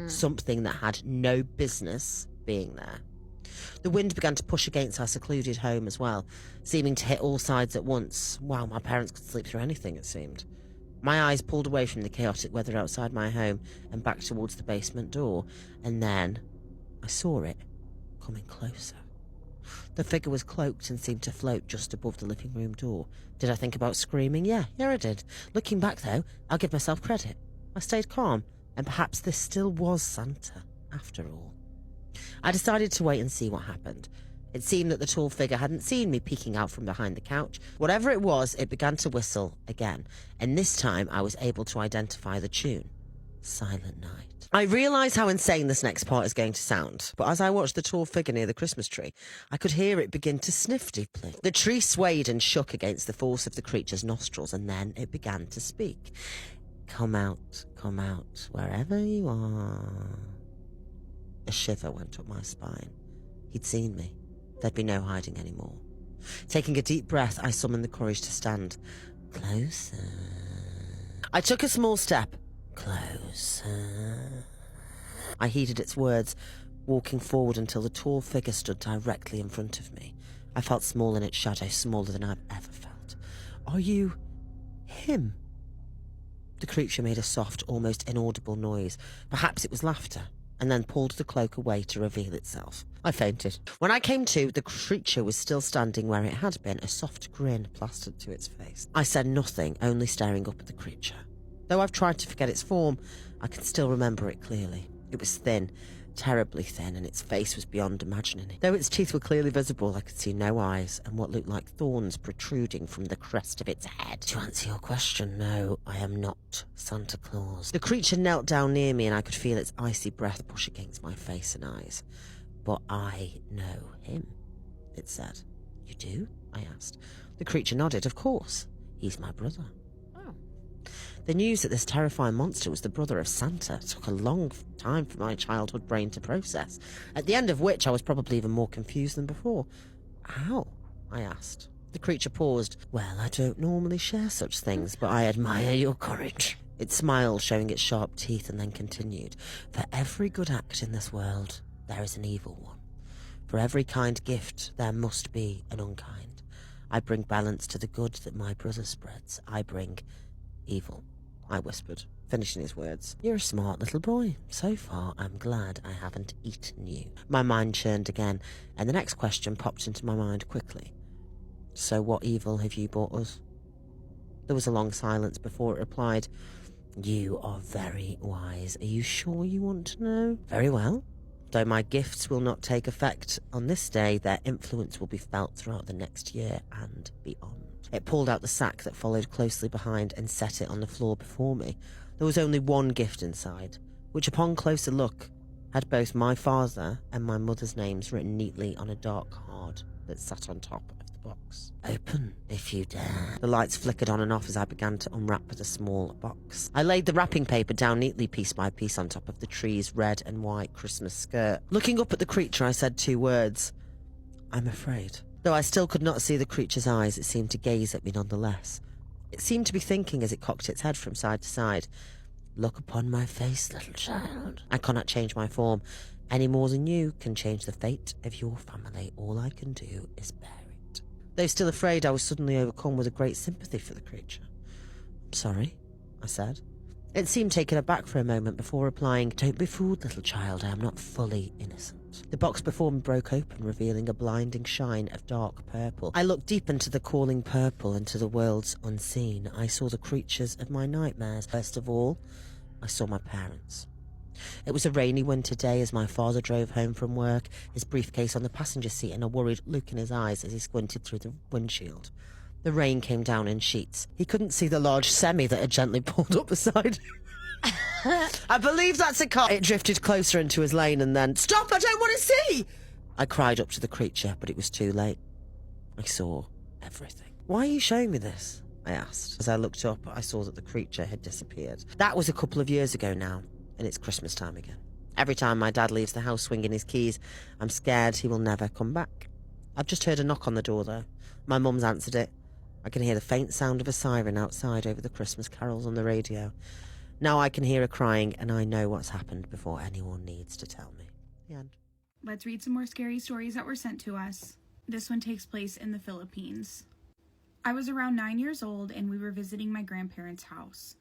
Something that had no business being there. The wind began to push against our secluded home as well, seeming to hit all sides at once. Wow, my parents could sleep through anything, it seemed. My eyes pulled away from the chaotic weather outside my home and back towards the basement door, and then I saw it coming closer. The figure was cloaked and seemed to float just above the living room door. Did I think about screaming? Yeah, I did. Looking back, though, I'll give myself credit. I stayed calm, and perhaps this still was Santa, after all. I decided to wait and see what happened. It seemed that the tall figure hadn't seen me peeking out from behind the couch. Whatever it was, it began to whistle again, and this time I was able to identify the tune. Silent Night. I realise how insane this next part is going to sound, but as I watched the tall figure near the Christmas tree, I could hear it begin to sniff deeply. The tree swayed and shook against the force of the creature's nostrils, and then it began to speak. Come out, wherever you are. A shiver went up my spine. He'd seen me. There'd be no hiding anymore. Taking a deep breath, I summoned the courage to stand. Closer. I took a small step. Closer. I heeded its words, walking forward until the tall figure stood directly in front of me. I felt small in its shadow, smaller than I've ever felt. Are you him? The creature made a soft, almost inaudible noise. Perhaps it was laughter, and then pulled the cloak away to reveal itself. I fainted. When I came to, the creature was still standing where it had been, a soft grin plastered to its face. I said nothing, only staring up at the creature. Though I've tried to forget its form, I can still remember it clearly. It was thin, terribly thin, and its face was beyond imagining. Though its teeth were clearly visible, I could see no eyes and what looked like thorns protruding from the crest of its head. To answer your question, no, I am not Santa Claus. The creature knelt down near me and I could feel its icy breath push against my face and eyes. But I know him, it said. You do? I asked. The creature nodded. Of course. He's my brother. The news that this terrifying monster was the brother of Santa took a long time for my childhood brain to process, at the end of which I was probably even more confused than before. How? I asked. The creature paused. Well, I don't normally share such things, but I admire your courage. It smiled, showing its sharp teeth, and then continued. For every good act in this world, there is an evil one. For every kind gift, there must be an unkind. I bring balance to the good that my brother spreads. I bring evil, I whispered, finishing his words. You're a smart little boy. So far, I'm glad I haven't eaten you. My mind churned again, and the next question popped into my mind quickly. So what evil have you brought us? There was a long silence before it replied. You are very wise. Are you sure you want to know? Very well. Though my gifts will not take effect on this day, their influence will be felt throughout the next year and beyond. It pulled out the sack that followed closely behind and set it on the floor before me. There was only one gift inside, which upon closer look had both my father and my mother's names written neatly on a dark card that sat on top of the box. Open, if you dare. The lights flickered on and off as I began to unwrap the small box. I laid the wrapping paper down neatly piece by piece on top of the tree's red and white Christmas skirt. Looking up at the creature, I said 2 words. I'm afraid. Though I still could not see the creature's eyes, it seemed to gaze at me nonetheless. It seemed to be thinking as it cocked its head from side to side. Look upon my face, little child. I cannot change my form, any more than you can change the fate of your family. All I can do is bear it. Though still afraid, I was suddenly overcome with a great sympathy for the creature. I'm sorry, I said. It seemed taken aback for a moment before replying, Don't be fooled, little child, I am not fully innocent. The box before me broke open, revealing a blinding shine of dark purple. I looked deep into the calling purple, into the worlds unseen. I saw the creatures of my nightmares. First of all, I saw my parents. It was a rainy winter day as my father drove home from work, his briefcase on the passenger seat and a worried look in his eyes as he squinted through the windshield. The rain came down in sheets. He couldn't see the large semi that had gently pulled up beside him. I believe that's a car. It drifted closer into his lane and then, Stop, I don't want to see! I cried up to the creature, but it was too late. I saw everything. Why are you showing me this? I asked. As I looked up, I saw that the creature had disappeared. That was a couple of years ago now, and it's Christmas time again. Every time my dad leaves the house swinging his keys, I'm scared he will never come back. I've just heard a knock on the door, though. My mum's answered it. I can hear the faint sound of a siren outside over the Christmas carols on the radio. Now I can hear her crying, and I know what's happened before anyone needs to tell me. The end. Let's read some more scary stories that were sent to us. This one takes place in the Philippines. I was around 9 years old, and we were visiting my grandparents' house.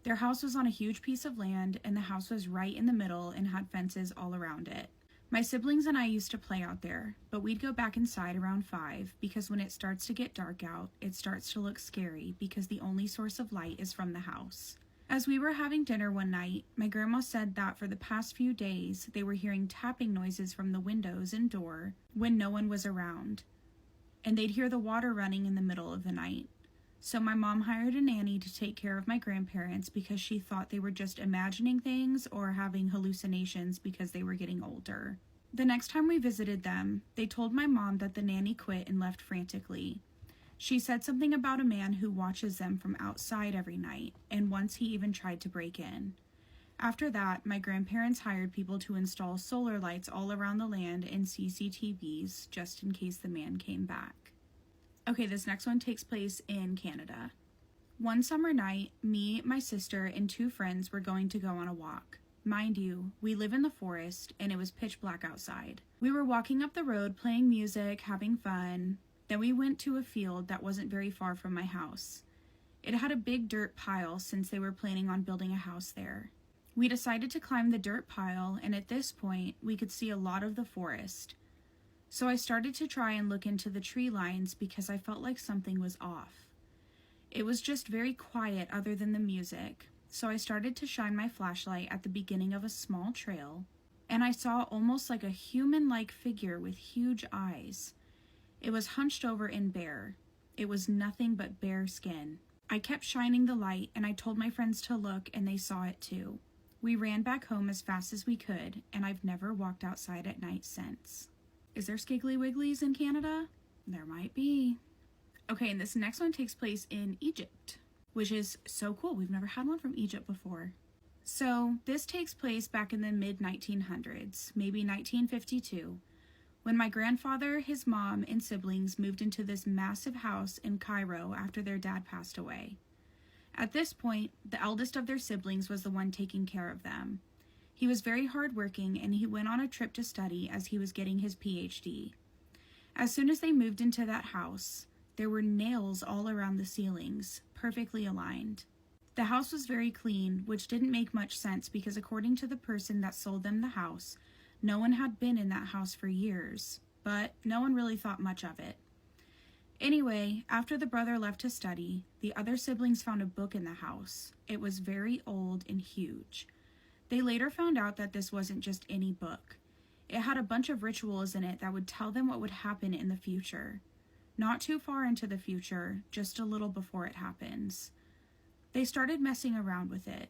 Their house was on a huge piece of land, and the house was right in the middle and had fences all around it. My siblings and I used to play out there, but we'd go back inside around 5 because when it starts to get dark out, it starts to look scary because the only source of light is from the house. As we were having dinner one night, my grandma said that for the past few days, they were hearing tapping noises from the windows and door when no one was around, and they'd hear the water running in the middle of the night. So my mom hired a nanny to take care of my grandparents because she thought they were just imagining things or having hallucinations because they were getting older. The next time we visited them, they told my mom that the nanny quit and left frantically. She said something about a man who watches them from outside every night, and once he even tried to break in. After that, my grandparents hired people to install solar lights all around the land and CCTVs just in case the man came back. Okay, this next one takes place in Canada. One summer night, me, my sister, and 2 friends were going to go on a walk. Mind you, we live in the forest, and it was pitch black outside. We were walking up the road, playing music, having fun. Then we went to a field that wasn't very far from my house. It had a big dirt pile since they were planning on building a house there. We decided to climb the dirt pile, and at this point, we could see a lot of the forest. So I started to try and look into the tree lines because I felt like something was off. It was just very quiet other than the music, so I started to shine my flashlight at the beginning of a small trail, and I saw almost like a human-like figure with huge eyes. It was hunched over and bare. It was nothing but bare skin. I kept shining the light, and I told my friends to look, and they saw it too. We ran back home as fast as we could, and I've never walked outside at night since. Is there Skiggly Wigglies in Canada? There might be. Okay, and this next one takes place in Egypt, which is so cool. We've never had one from Egypt before. So this takes place back in the mid-1900s, maybe 1952, when my grandfather, his mom, and siblings moved into this massive house in Cairo after their dad passed away. At this point, the eldest of their siblings was the one taking care of them. He was very hardworking, and he went on a trip to study as he was getting his PhD. As soon as they moved into that house, there were nails all around the ceilings, perfectly aligned. The house was very clean, which didn't make much sense because according to the person that sold them the house, no one had been in that house for years, but no one really thought much of it. Anyway, after the brother left to study, the other siblings found a book in the house. It was very old and huge. They later found out that this wasn't just any book. It had a bunch of rituals in it that would tell them what would happen in the future. Not too far into the future, just a little before it happens. They started messing around with it.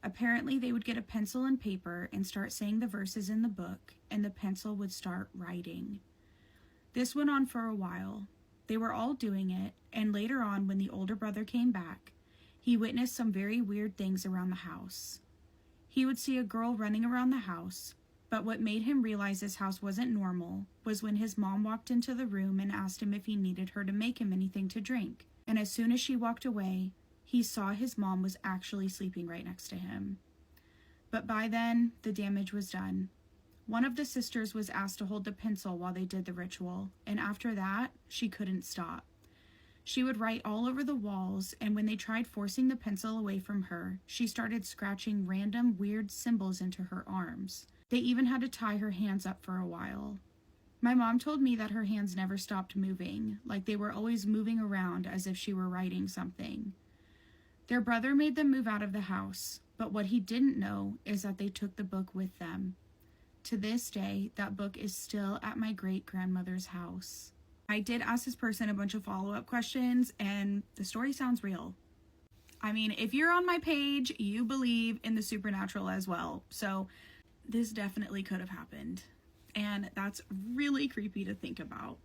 Apparently, they would get a pencil and paper and start saying the verses in the book, and the pencil would start writing. This went on for a while. They were all doing it, and later on, when the older brother came back, he witnessed some very weird things around the house. He would see a girl running around the house, but what made him realize this house wasn't normal was when his mom walked into the room and asked him if he needed her to make him anything to drink. And as soon as she walked away, he saw his mom was actually sleeping right next to him. But by then, the damage was done. One of the sisters was asked to hold the pencil while they did the ritual, and after that, she couldn't stop. She would write all over the walls, and when they tried forcing the pencil away from her, she started scratching random weird symbols into her arms. They even had to tie her hands up for a while. My mom told me that her hands never stopped moving, like they were always moving around as if she were writing something. Their brother made them move out of the house, but what he didn't know is that they took the book with them. To this day, that book is still at my great-grandmother's house. I did ask this person a bunch of follow-up questions, and the story sounds real. I mean, if you're on my page, you believe in the supernatural as well, so this definitely could have happened. And that's really creepy to think about.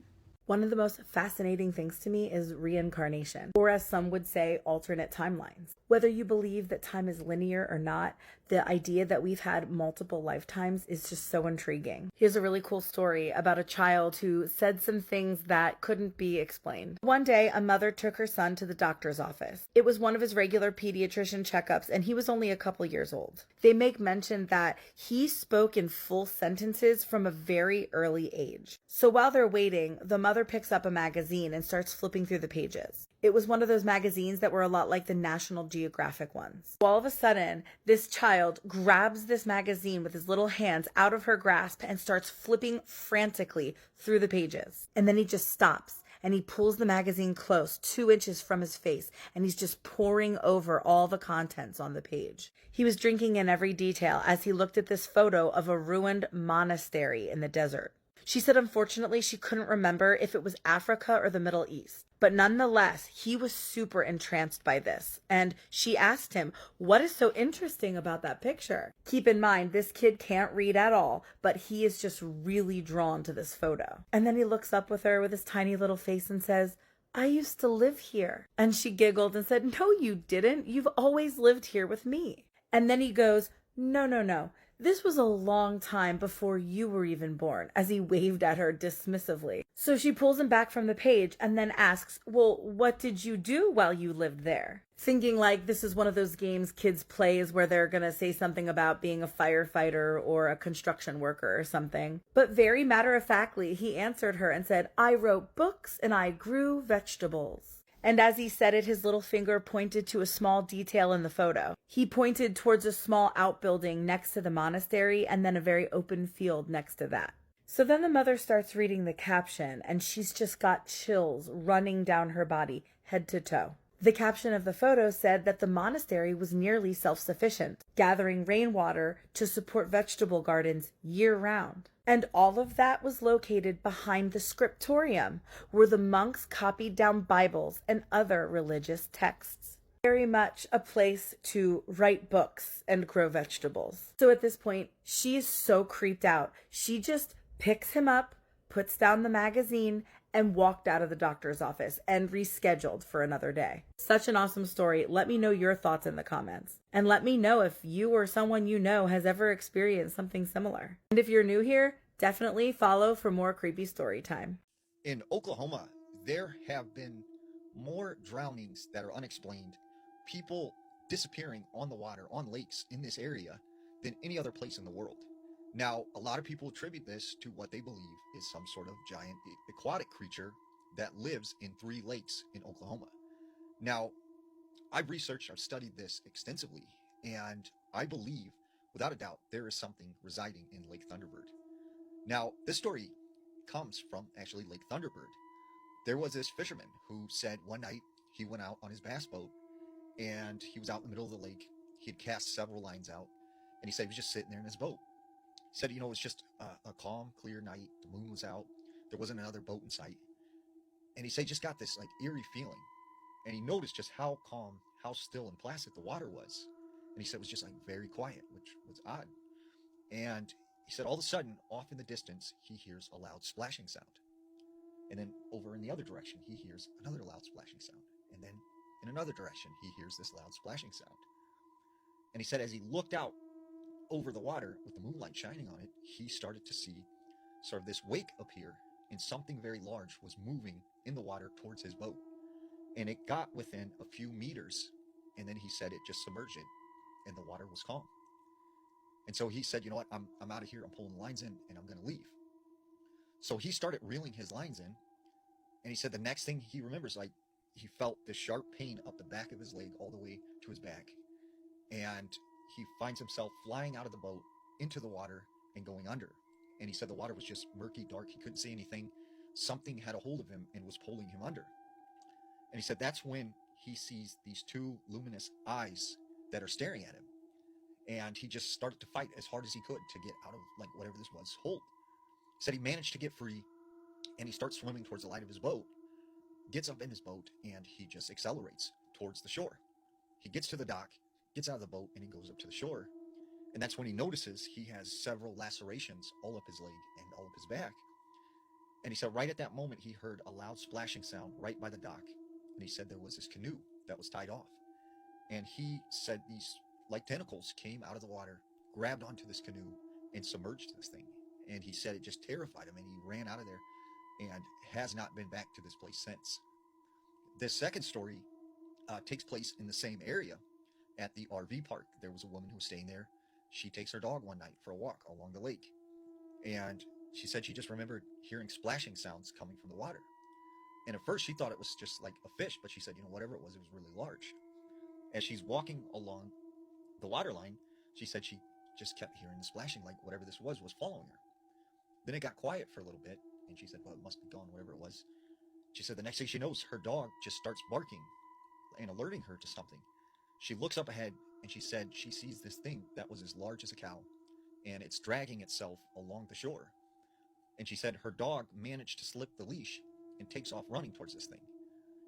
One of the most fascinating things to me is reincarnation, or as some would say, alternate timelines. Whether you believe that time is linear or not, the idea that we've had multiple lifetimes is just so intriguing. Here's a really cool story about a child who said some things that couldn't be explained. One day, a mother took her son to the doctor's office. It was one of his regular pediatrician checkups, and he was only a couple years old. They make mention that he spoke in full sentences from a very early age. So while they're waiting, the mother picks up a magazine and starts flipping through the pages. It was one of those magazines that were a lot like the National Geographic ones. All of a sudden, this child grabs this magazine with his little hands out of her grasp and starts flipping frantically through the pages. And then he just stops and he pulls the magazine close 2 inches from his face, and he's just poring over all the contents on the page. He was drinking in every detail as he looked at this photo of a ruined monastery in the desert. She said unfortunately she couldn't remember if it was Africa or the Middle East. But nonetheless, he was super entranced by this. And she asked him, what is so interesting about that picture? Keep in mind, this kid can't read at all, but he is just really drawn to this photo. And then he looks up with her with his tiny little face and says, I used to live here. And she giggled and said, no, you didn't. You've always lived here with me. And then he goes, no. This was a long time before you were even born, as he waved at her dismissively. So she pulls him back from the page and then asks, well, what did you do while you lived there? Thinking like this is one of those games kids play where they're going to say something about being a firefighter or a construction worker or something. But very matter-of-factly, he answered her and said, I wrote books and I grew vegetables. And as he said it, his little finger pointed to a small detail in the photo. He pointed towards a small outbuilding next to the monastery and then a very open field next to that. So then the mother starts reading the caption, and she's just got chills running down her body, head to toe. The caption of the photo said that the monastery was nearly self-sufficient, gathering rainwater to support vegetable gardens year-round. And all of that was located behind the scriptorium, where the monks copied down Bibles and other religious texts. Very much a place to write books and grow vegetables. So at this point, she is so creeped out. She just picks him up, puts down the magazine, and walked out of the doctor's office and rescheduled for another day. Such an awesome story. Let me know your thoughts in the comments. And let me know if you or someone you know has ever experienced something similar. And if you're new here, definitely follow for more creepy story time. In Oklahoma, there have been more drownings that are unexplained, people disappearing on the water, on lakes in this area, than any other place in the world. Now, a lot of people attribute this to what they believe is some sort of giant aquatic creature that lives in 3 lakes in Oklahoma. Now, I've researched, I've studied this extensively, and I believe, without a doubt, there is something residing in Lake Thunderbird. Now, this story comes from actually Lake Thunderbird. There was this fisherman who said one night he went out on his bass boat, and he was out in the middle of the lake. He had cast several lines out, and he said he was just sitting there in his boat. He said, it was just a calm, clear night. The moon was out. There wasn't another boat in sight. And he said he just got this like eerie feeling. And he noticed just how calm, how still and placid the water was. And he said it was just like very quiet, which was odd. And he said all of a sudden, off in the distance, he hears a loud splashing sound. And then over in the other direction, he hears another loud splashing sound. And then in another direction, he hears this loud splashing sound. And he said as he looked out over the water with the moonlight shining on it, he started to see sort of this wake appear, and something very large was moving in the water towards his boat. And it got within a few meters, and then he said it just submerged it, and the water was calm. And so he said, you know what, I'm out of here, I'm pulling the lines in, and I'm going to leave. So he started reeling his lines in, and he said the next thing he remembers, like, he felt this sharp pain up the back of his leg all the way to his back. And he finds himself flying out of the boat into the water and going under. And he said the water was just murky, dark. He couldn't see anything. Something had a hold of him and was pulling him under. And he said that's when he sees these 2 luminous eyes that are staring at him. And he just started to fight as hard as he could to get out of like whatever this was hold. He said he managed to get free, and he starts swimming towards the light of his boat, gets up in his boat, and he just accelerates towards the shore. He gets to the dock, gets out of the boat, and he goes up to the shore. And that's when he notices he has several lacerations all up his leg and all up his back. And he said right at that moment, he heard a loud splashing sound right by the dock. And he said there was this canoe that was tied off. And he said these like tentacles came out of the water, grabbed onto this canoe, and submerged this thing. And he said it just terrified him, and he ran out of there and has not been back to this place since. This second story takes place in the same area at the RV park. There was a woman who was staying there. She takes her dog one night for a walk along the lake. And she said she just remembered hearing splashing sounds coming from the water. And at first she thought it was just like a fish, but she said, whatever it was really large. As she's walking along the water line, she said she just kept hearing the splashing, like whatever this was following her. Then it got quiet for a little bit, and she said, well, it must be gone, whatever it was. She said the next thing she knows, her dog just starts barking and alerting her to something. She looks up ahead, and she said she sees this thing that was as large as a cow, and it's dragging itself along the shore. And she said her dog managed to slip the leash and takes off running towards this thing.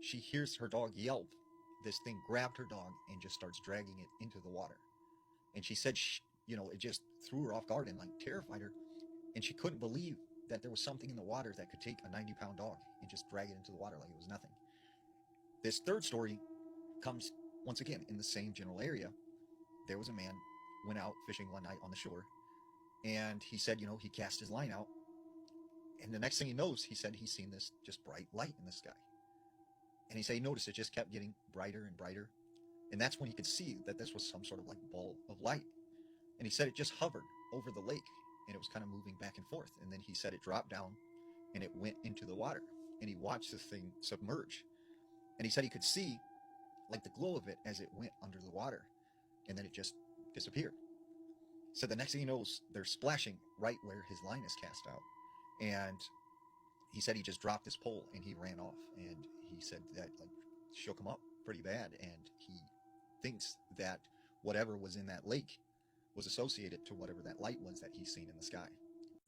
She hears her dog yelp. This thing grabbed her dog and just starts dragging it into the water. And she said, it just threw her off guard and like terrified her. And she couldn't believe that there was something in the water that could take a 90-pound dog and just drag it into the water like it was nothing. This third story comes once again in the same general area. There was a man went out fishing one night on the shore, and he said, he cast his line out, and the next thing he knows, he said he's seen this just bright light in the sky. And he said he noticed it just kept getting brighter and brighter, and that's when he could see that this was some sort of like ball of light. And he said it just hovered over the lake, and it was kind of moving back and forth. And then he said it dropped down, and it went into the water, and he watched this thing submerge. And he said he could see like the glow of it as it went under the water, and then it just disappeared. So the next thing he knows, they're splashing right where his line is cast out. And he said he just dropped his pole and he ran off. And he said that like shook him up pretty bad. And he thinks that whatever was in that lake was associated to whatever that light was that he's seen in the sky.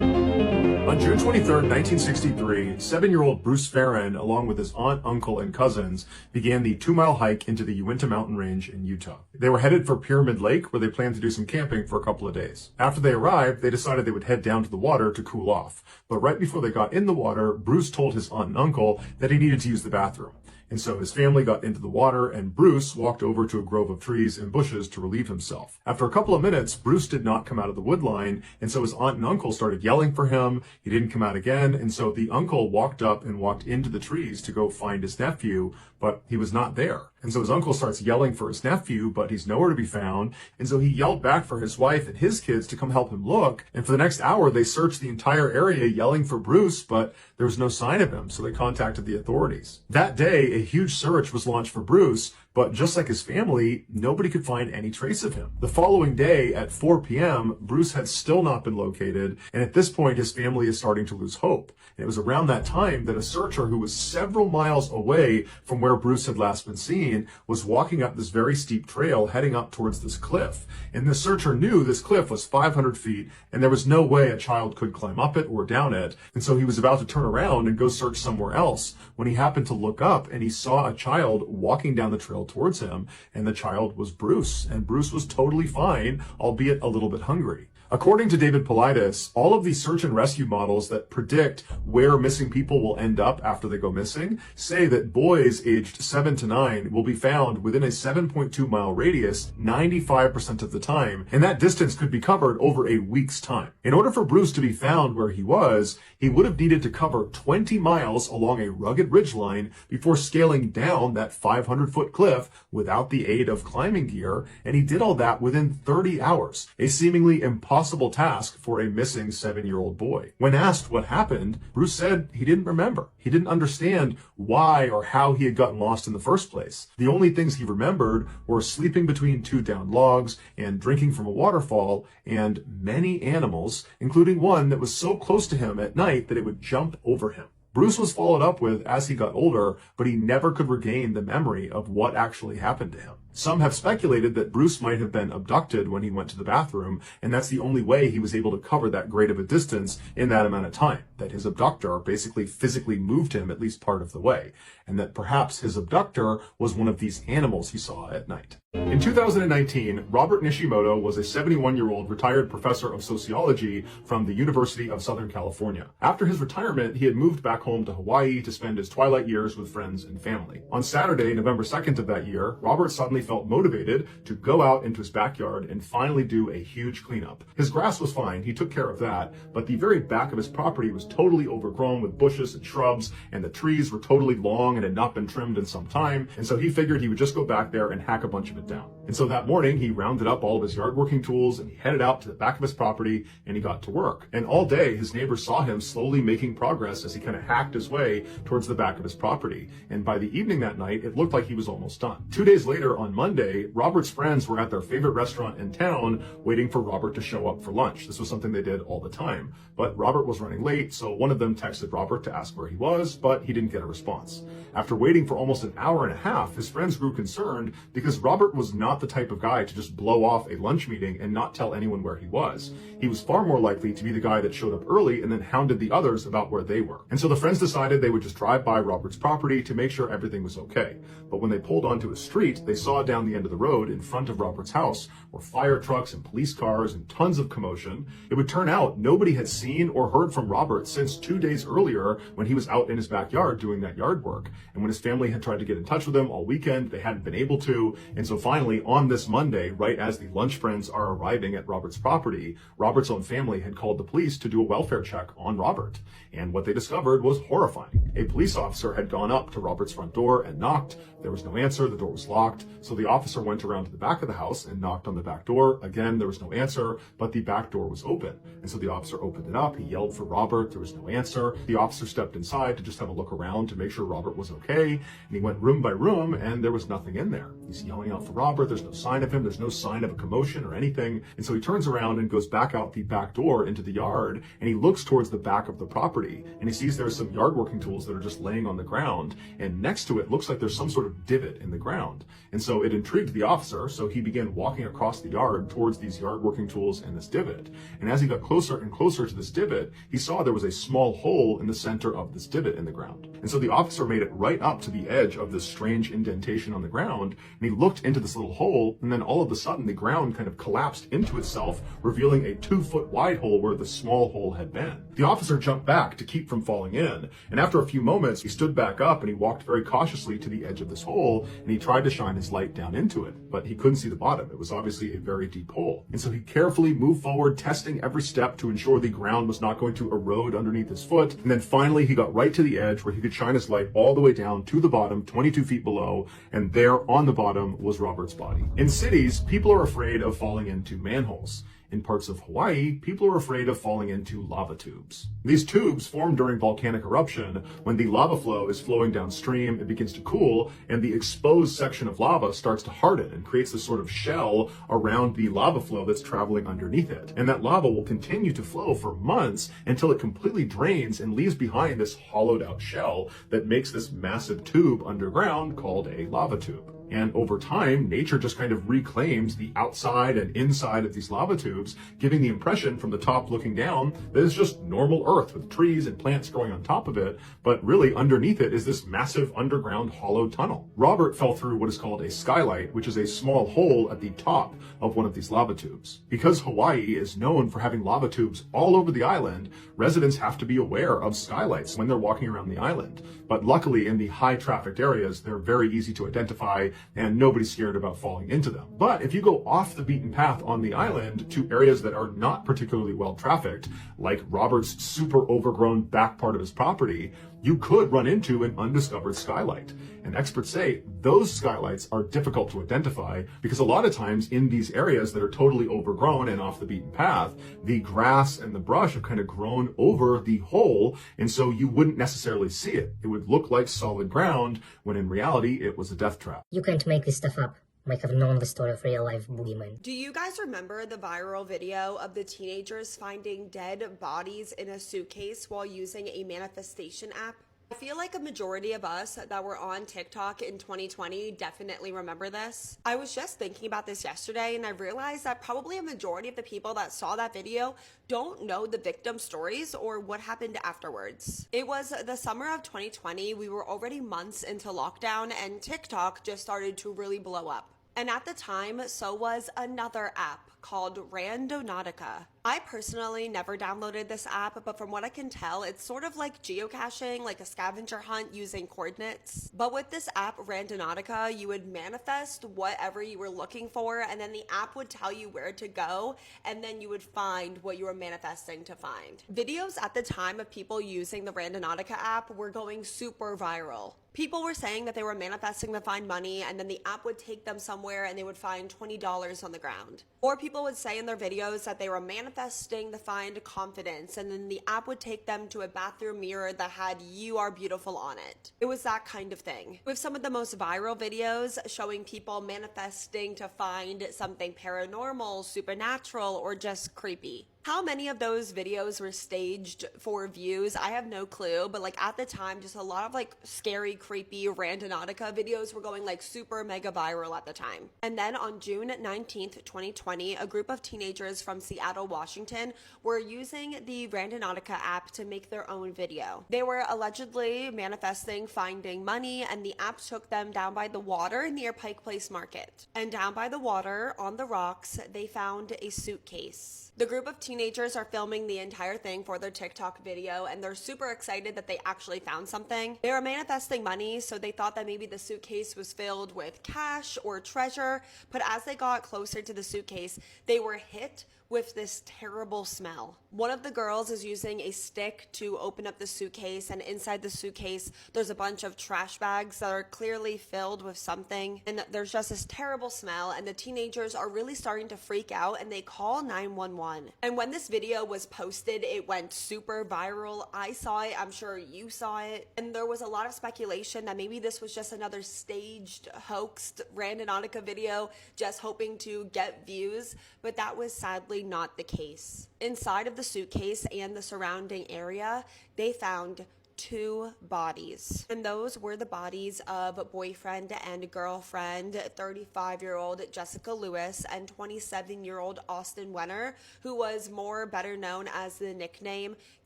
On June 23rd, 1963, 7-year-old Bruce Farron, along with his aunt, uncle, and cousins, began the 2-mile hike into the Uinta mountain range in Utah. They were headed for Pyramid Lake, where they planned to do some camping for a couple of days. After they arrived, they decided they would head down to the water to cool off. But right before they got in the water, Bruce told his aunt and uncle that he needed to use the bathroom. And so his family got into the water, and Bruce walked over to a grove of trees and bushes to relieve himself. After a couple of minutes, Bruce did not come out of the wood line, and so his aunt and uncle started yelling for him. He didn't come out again, and so the uncle walked up and walked into the trees to go find his nephew, but he was not there. And so his uncle starts yelling for his nephew, but he's nowhere to be found. And so he yelled back for his wife and his kids to come help him look. And for the next hour, they searched the entire area yelling for Bruce, but there was no sign of him. So they contacted the authorities. That day, a huge search was launched for Bruce, but just like his family, nobody could find any trace of him. The following day at 4 p.m., Bruce had still not been located, and at this point, his family is starting to lose hope. And it was around that time that a searcher who was several miles away from where Bruce had last been seen was walking up this very steep trail heading up towards this cliff. And the searcher knew this cliff was 500 feet, and there was no way a child could climb up it or down it. And so he was about to turn around and go search somewhere else when he happened to look up and he saw a child walking down the trail towards him, and the child was Bruce, and Bruce was totally fine, albeit a little bit hungry. According to David Paulides, all of these search and rescue models that predict where missing people will end up after they go missing say that boys aged 7 to 9 will be found within a 7.2 mile radius 95% of the time, and that distance could be covered over a week's time. In order for Bruce to be found where he would have needed to cover 20 miles along a rugged ridgeline before scaling down that 500-foot cliff without the aid of climbing gear, and he did all that within 30 hours, a seemingly impossible task for a missing 7-year-old boy. When asked what happened, Bruce said he didn't remember. He didn't understand why or how he had gotten lost in the first place. The only things he remembered were sleeping between 2 downed logs and drinking from a waterfall and many animals, including one that was so close to him at night that it would jump over him. Bruce was followed up with as he got older, but he never could regain the memory of what actually happened to him. Some have speculated that Bruce might have been abducted when he went to the bathroom, and that's the only way he was able to cover that great of a distance in that amount of time, that his abductor basically physically moved him at least part of the way, and that perhaps his abductor was one of these animals he saw at night. In 2019, Robert Nishimoto was a 71-year-old retired professor of sociology from the University of Southern California. After his retirement, he had moved back home to Hawaii to spend his twilight years with friends and family. On Saturday, November 2nd of that year, Robert suddenly felt motivated to go out into his backyard and finally do a huge cleanup. His grass was fine, he took care of that, but the very back of his property was totally overgrown with bushes and shrubs, and the trees were totally long and had not been trimmed in some time, and so he figured he would just go back there and hack a bunch of it down. And so that morning, he rounded up all of his yard working tools and he headed out to the back of his property and he got to work. And all day, his neighbors saw him slowly making progress as he kind of hacked his way towards the back of his property. And by the evening that night, it looked like he was almost done. 2 days later, on Monday, Robert's friends were at their favorite restaurant in town waiting for Robert to show up for lunch. This was something they did all the time. But Robert was running late, so one of them texted Robert to ask where he was, but he didn't get a response. After waiting for almost an hour and a half, his friends grew concerned because Robert was not the type of guy to just blow off a lunch meeting and not tell anyone where he was. He was far more likely to be the guy that showed up early and then hounded the others about where they were. And so the friends decided they would just drive by Robert's property to make sure everything was okay. But when they pulled onto a street, they saw down the end of the road in front of Robert's house were fire trucks and police cars and tons of commotion. It would turn out nobody had seen or heard from Robert since 2 days earlier when he was out in his backyard doing that yard work. And when his family had tried to get in touch with him all weekend, they hadn't been able to. And so finally, on this Monday, right as the lunch friends are arriving at Robert's property, Robert's own family had called the police to do a welfare check on Robert. And what they discovered was horrifying. A police officer had gone up to Robert's front door and knocked. There was no answer. The door was locked. So the officer went around to the back of the house and knocked on the back door. Again, there was no answer, but the back door was open. And so the officer opened it up. He yelled for Robert. There was no answer. The officer stepped inside to just have a look around to make sure Robert was okay. And he went room by room, and there was nothing in there. He's yelling out for Robert. There's no sign of him. There's no sign of a commotion or anything. And so he turns around and goes back out the back door into the yard, and he looks towards the back of the property, and he sees there's some yard working tools that are just laying on the ground, and next to it looks like there's some sort of divot in the ground. And so it intrigued the officer, so he began walking across the yard towards these yard working tools and this divot. And as he got closer and closer to this divot, he saw there was a small hole in the center of this divot in the ground. And so the officer made it right up to the edge of this strange indentation on the ground, and he looked into this little hole, and then all of a sudden the ground kind of collapsed into itself, revealing a 2-foot wide hole where the small hole had been. The officer jumped back to keep from falling in, and after a few moments, he stood back up and he walked very cautiously to the edge of this hole, and he tried to shine his light down into it, but he couldn't see the bottom. It was obviously a very deep hole. And so he carefully moved forward, testing every step to ensure the ground was not going to erode underneath his foot. And then finally, he got right to the edge where he could shine his light all the way down to the bottom, 22 feet below, and there on the bottom was Robert's body. In cities, people are afraid of falling into manholes. In parts of Hawaii, people are afraid of falling into lava tubes. These tubes form during volcanic eruption. When the lava flow is flowing downstream, it begins to cool, and the exposed section of lava starts to harden and creates this sort of shell around the lava flow that's traveling underneath it. And that lava will continue to flow for months until it completely drains and leaves behind this hollowed out shell that makes this massive tube underground called a lava tube. And over time, nature just kind of reclaims the outside and inside of these lava tubes, giving the impression from the top looking down that it's just normal earth with trees and plants growing on top of it, but really underneath it is this massive underground hollow tunnel. Robert fell through what is called a skylight, which is a small hole at the top of one of these lava tubes. Because Hawaii is known for having lava tubes all over the island, residents have to be aware of skylights when they're walking around the island. But luckily, in the high trafficked areas, they're very easy to identify, and nobody's scared about falling into them. But if you go off the beaten path on the island to areas that are not particularly well trafficked, like Robert's super overgrown back part of his property, you could run into an undiscovered skylight. And experts say those skylights are difficult to identify because a lot of times in these areas that are totally overgrown and off the beaten path, the grass and the brush have kind of grown over the hole, and so you wouldn't necessarily see it. It would look like solid ground when in reality it was a death trap. You can't make this stuff up. Might have known the story of real-life boogeymen. Do you guys remember the viral video of the teenagers finding dead bodies in a suitcase while using a manifestation app? I feel like a majority of us that were on TikTok in 2020 definitely remember this. I was just thinking about this yesterday, and I realized that probably a majority of the people that saw that video don't know the victim stories or what happened afterwards. It was the summer of 2020. We were already months into lockdown, and TikTok just started to really blow up. And at the time, so was another app called Randonautica. I personally never downloaded this app, but from what I can tell, it's sort of like geocaching, like a scavenger hunt using coordinates. But with this app, Randonautica, you would manifest whatever you were looking for, and then the app would tell you where to go, and then you would find what you were manifesting to find. Videos at the time of people using the Randonautica app were going super viral. People were saying that they were manifesting to find money, and then the app would take them somewhere and they would find $20 on the ground. Or people would say in their videos that they were manifesting to find confidence, and then the app would take them to a bathroom mirror that had "You are beautiful" on it. It was that kind of thing. With some of the most viral videos showing people manifesting to find something paranormal, supernatural, or just creepy. How many of those videos were staged for views? I have no clue, but like at the time, just a lot of like scary, creepy Randonautica videos were going like super mega viral at the time. And then on June 19th, 2020, a group of teenagers from Seattle, Washington were using the Randonautica app to make their own video. They were allegedly manifesting finding money, and the app took them down by the water near Pike Place Market. And down by the water, on the rocks, they found a suitcase. The group of teenagers are filming the entire thing for their TikTok video, and they're super excited that they actually found something. They were manifesting money, so they thought that maybe the suitcase was filled with cash or treasure, but as they got closer to the suitcase, they were hit with this terrible smell. One of the girls is using a stick to open up the suitcase, and inside the suitcase there's a bunch of trash bags that are clearly filled with something, and there's just this terrible smell, and the teenagers are really starting to freak out and they call 911. And when this video was posted, it went super viral. I saw it, I'm sure you saw it, and there was a lot of speculation that maybe this was just another staged, hoaxed Randonautica video just hoping to get views, but that was sadly not the case. Inside of the suitcase and the surrounding area, they found 2 bodies, and those were the bodies of boyfriend and girlfriend 35-year-old Jessica Lewis and 27-year-old Austin Wenner, who was more better known as the nickname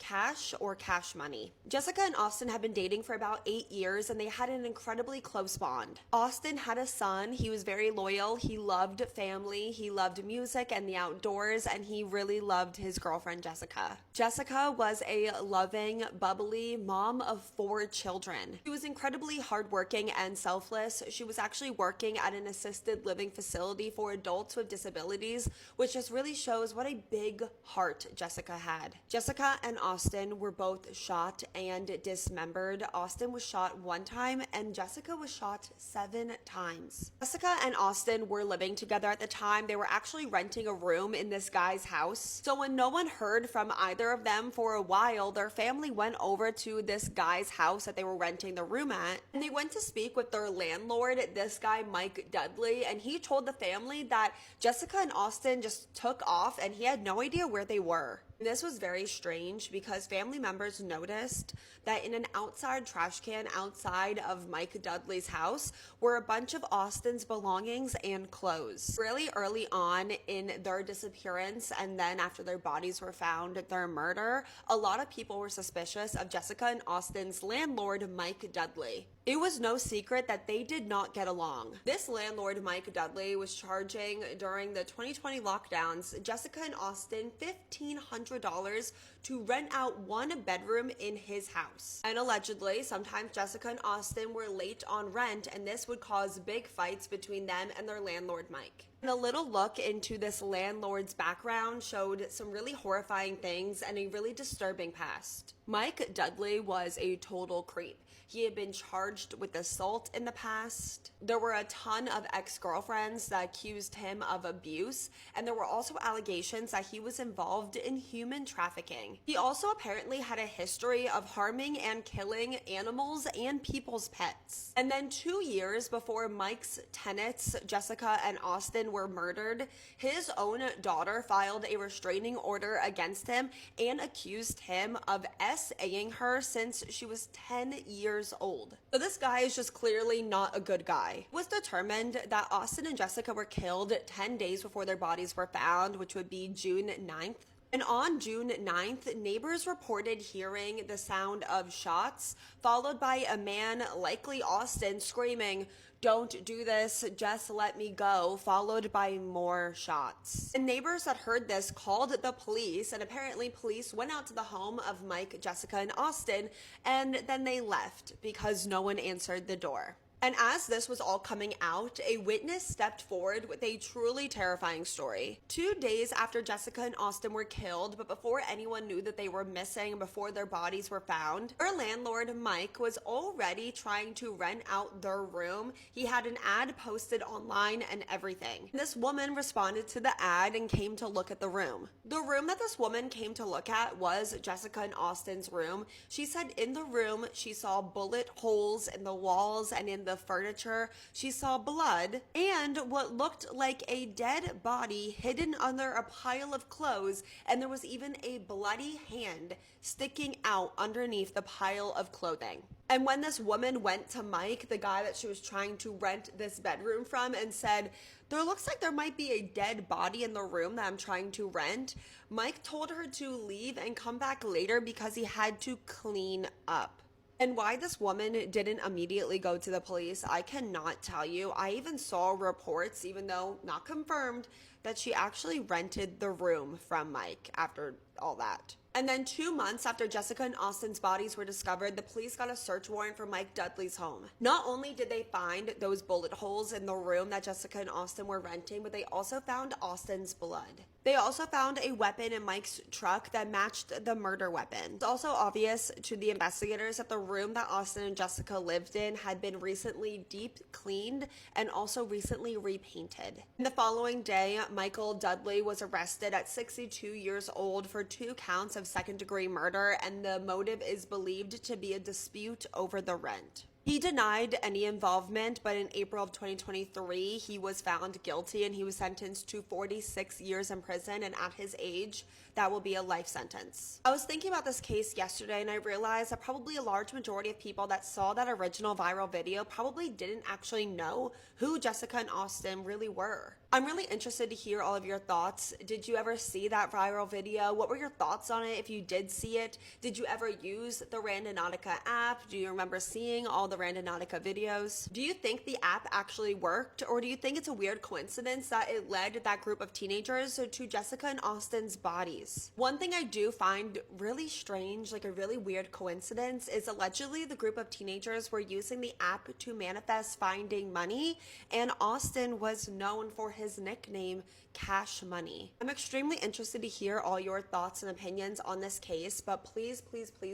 Cash or Cash Money. Jessica and Austin had been dating for about 8 years, and they had an incredibly close bond. Austin had a son. He was very loyal. He loved family. He loved music and the outdoors, and he really loved his girlfriend Jessica. Jessica was a loving, bubbly mom of 4 children. She was incredibly hardworking and selfless. She was actually working at an assisted living facility for adults with disabilities, which just really shows what a big heart Jessica had. Jessica and Austin were both shot and dismembered. Austin was shot 1 time and Jessica was shot 7 times. Jessica and Austin were living together at the time. They were actually renting a room in this guy's house. So when no one heard from either of them for a while, their family went over to this guy's house that they were renting the room at, and they went to speak with their landlord, this guy Mike Dudley, and he told the family that Jessica and Austin just took off and he had no idea where they were. And this was very strange because family members noticed that in an outside trash can outside of Mike Dudley's house were a bunch of Austin's belongings and clothes. Really early on in their disappearance, and then after their bodies were found, their murder, a lot of people were suspicious of Jessica and Austin's landlord, Mike Dudley. It was no secret that they did not get along. This landlord, Mike Dudley, was charging during the 2020 lockdowns Jessica and Austin $1,500 to rent out 1 bedroom in his house. And allegedly, sometimes Jessica and Austin were late on rent, and this would cause big fights between them and their landlord, Mike. And a little look into this landlord's background showed some really horrifying things and a really disturbing past. Mike Dudley was a total creep. He had been charged with assault in the past. There were a ton of ex-girlfriends that accused him of abuse, and there were also allegations that he was involved in human trafficking. He also apparently had a history of harming and killing animals and people's pets. And then 2 years before Mike's tenants, Jessica and Austin, were murdered, his own daughter filed a restraining order against him and accused him of SAing her since she was 10 years old. So this guy is just clearly not a good guy. It was determined that Austin and Jessica were killed 10 days before their bodies were found, which would be June 9th. And on June 9th, neighbors reported hearing the sound of shots, followed by a man, likely Austin, screaming, "Don't do this, just let me go," followed by more shots. And neighbors that heard this called the police, and apparently police went out to the home of Mike, Jessica, and Austin, and then they left because no one answered the door. And as this was all coming out, a witness stepped forward with a truly terrifying story. 2 days after Jessica and Austin were killed, but before anyone knew that they were missing, before their bodies were found, their landlord, Mike, was already trying to rent out their room. He had an ad posted online and everything. This woman responded to the ad and came to look at the room. The room that this woman came to look at was Jessica and Austin's room. She said in the room, she saw bullet holes in the walls and in the furniture. She saw blood and what looked like a dead body hidden under a pile of clothes, and there was even a bloody hand sticking out underneath the pile of clothing. And when this woman went to Mike, the guy that she was trying to rent this bedroom from, and said, "There looks like there might be a dead body in the room that I'm trying to rent," Mike told her to leave and come back later because he had to clean up. And why this woman didn't immediately go to the police, I cannot tell you. I even saw reports, even though not confirmed, that she actually rented the room from Mike after all that. And then 2 months after Jessica and Austin's bodies were discovered, the police got a search warrant for Mike Dudley's home. Not only did they find those bullet holes in the room that Jessica and Austin were renting, but they also found Austin's blood. They also found a weapon in Mike's truck that matched the murder weapon. It's also obvious to the investigators that the room that Austin and Jessica lived in had been recently deep cleaned and also recently repainted. The following day, Michael Dudley was arrested at 62 years old for 2 counts of second-degree murder, and the motive is believed to be a dispute over the rent. He denied any involvement, but in April of 2023, he was found guilty and he was sentenced to 46 years in prison, and at his age, that will be a life sentence. I was thinking about this case yesterday and I realized that probably a large majority of people that saw that original viral video probably didn't actually know who Jessica and Austin really were. I'm really interested to hear all of your thoughts. Did you ever see that viral video? What were your thoughts on it if you did see it? Did you ever use the Randonautica app? Do you remember seeing all the Randonautica videos? Do you think the app actually worked, or do you think it's a weird coincidence that it led that group of teenagers to Jessica and Austin's bodies? One thing I do find really strange, like a really weird coincidence, is allegedly the group of teenagers were using the app to manifest finding money, and Austin was known for his nickname Cash Money. I'm extremely interested to hear all your thoughts and opinions on this case, but please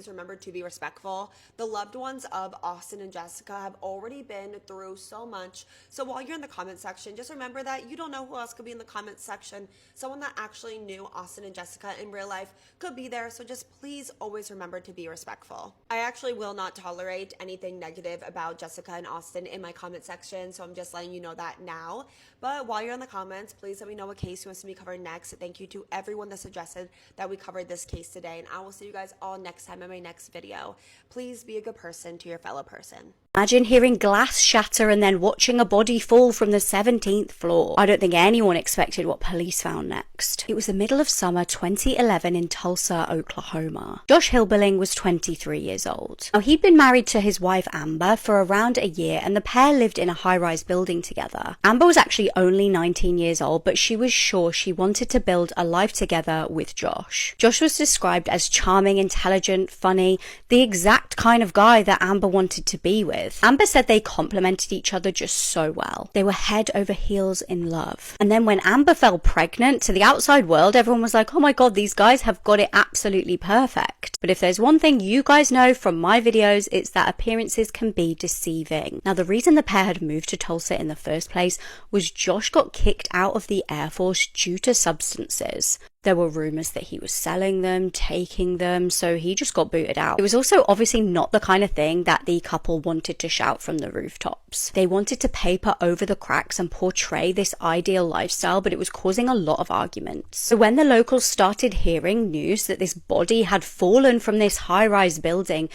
remember to be respectful. The loved ones of Austin and Jessica have already been through so much, so while you're in the comment section, just remember that you don't know who else could be in the comment section. Someone that actually knew Austin and Jessica in real life could be there, so just please always remember to be respectful. I actually will not tolerate anything negative about Jessica and Austin in my comment section, so I'm just letting you know that now. But while you're in the comments, please let me know what case you want to be covered next. Thank you to everyone that suggested that we covered this case today, and I will see you guys all next time in my next video. Please be a good person to your fellow person. Imagine hearing glass shatter and then watching a body fall from the 17th floor. I don't think anyone expected what police found next. It was the middle of summer 2011 in Tulsa, Oklahoma. Josh Hilberling was 23 years old. Now, he'd been married to his wife Amber for around a year, and the pair lived in a high-rise building together. Amber was actually only 19 years old, but she was sure she wanted to build a life together with Josh. Josh was described as charming, intelligent, funny, the exact kind of guy that Amber wanted to be with. Amber said they complemented each other just so well. They were head over heels in love. And then when Amber fell pregnant, to the outside world, everyone was like, oh my god, these guys have got it absolutely perfect. But if there's one thing you guys know from my videos, it's that appearances can be deceiving. Now, the reason the pair had moved to Tulsa in the first place was Josh got kicked out of the Air Force due to substances. There were rumors that he was selling them, taking them, so he just got booted out. It was also obviously not the kind of thing that the couple wanted to shout from the rooftops. They wanted to paper over the cracks and portray this ideal lifestyle, but it was causing a lot of arguments. So when the locals started hearing news that this body had fallen from this high-rise building,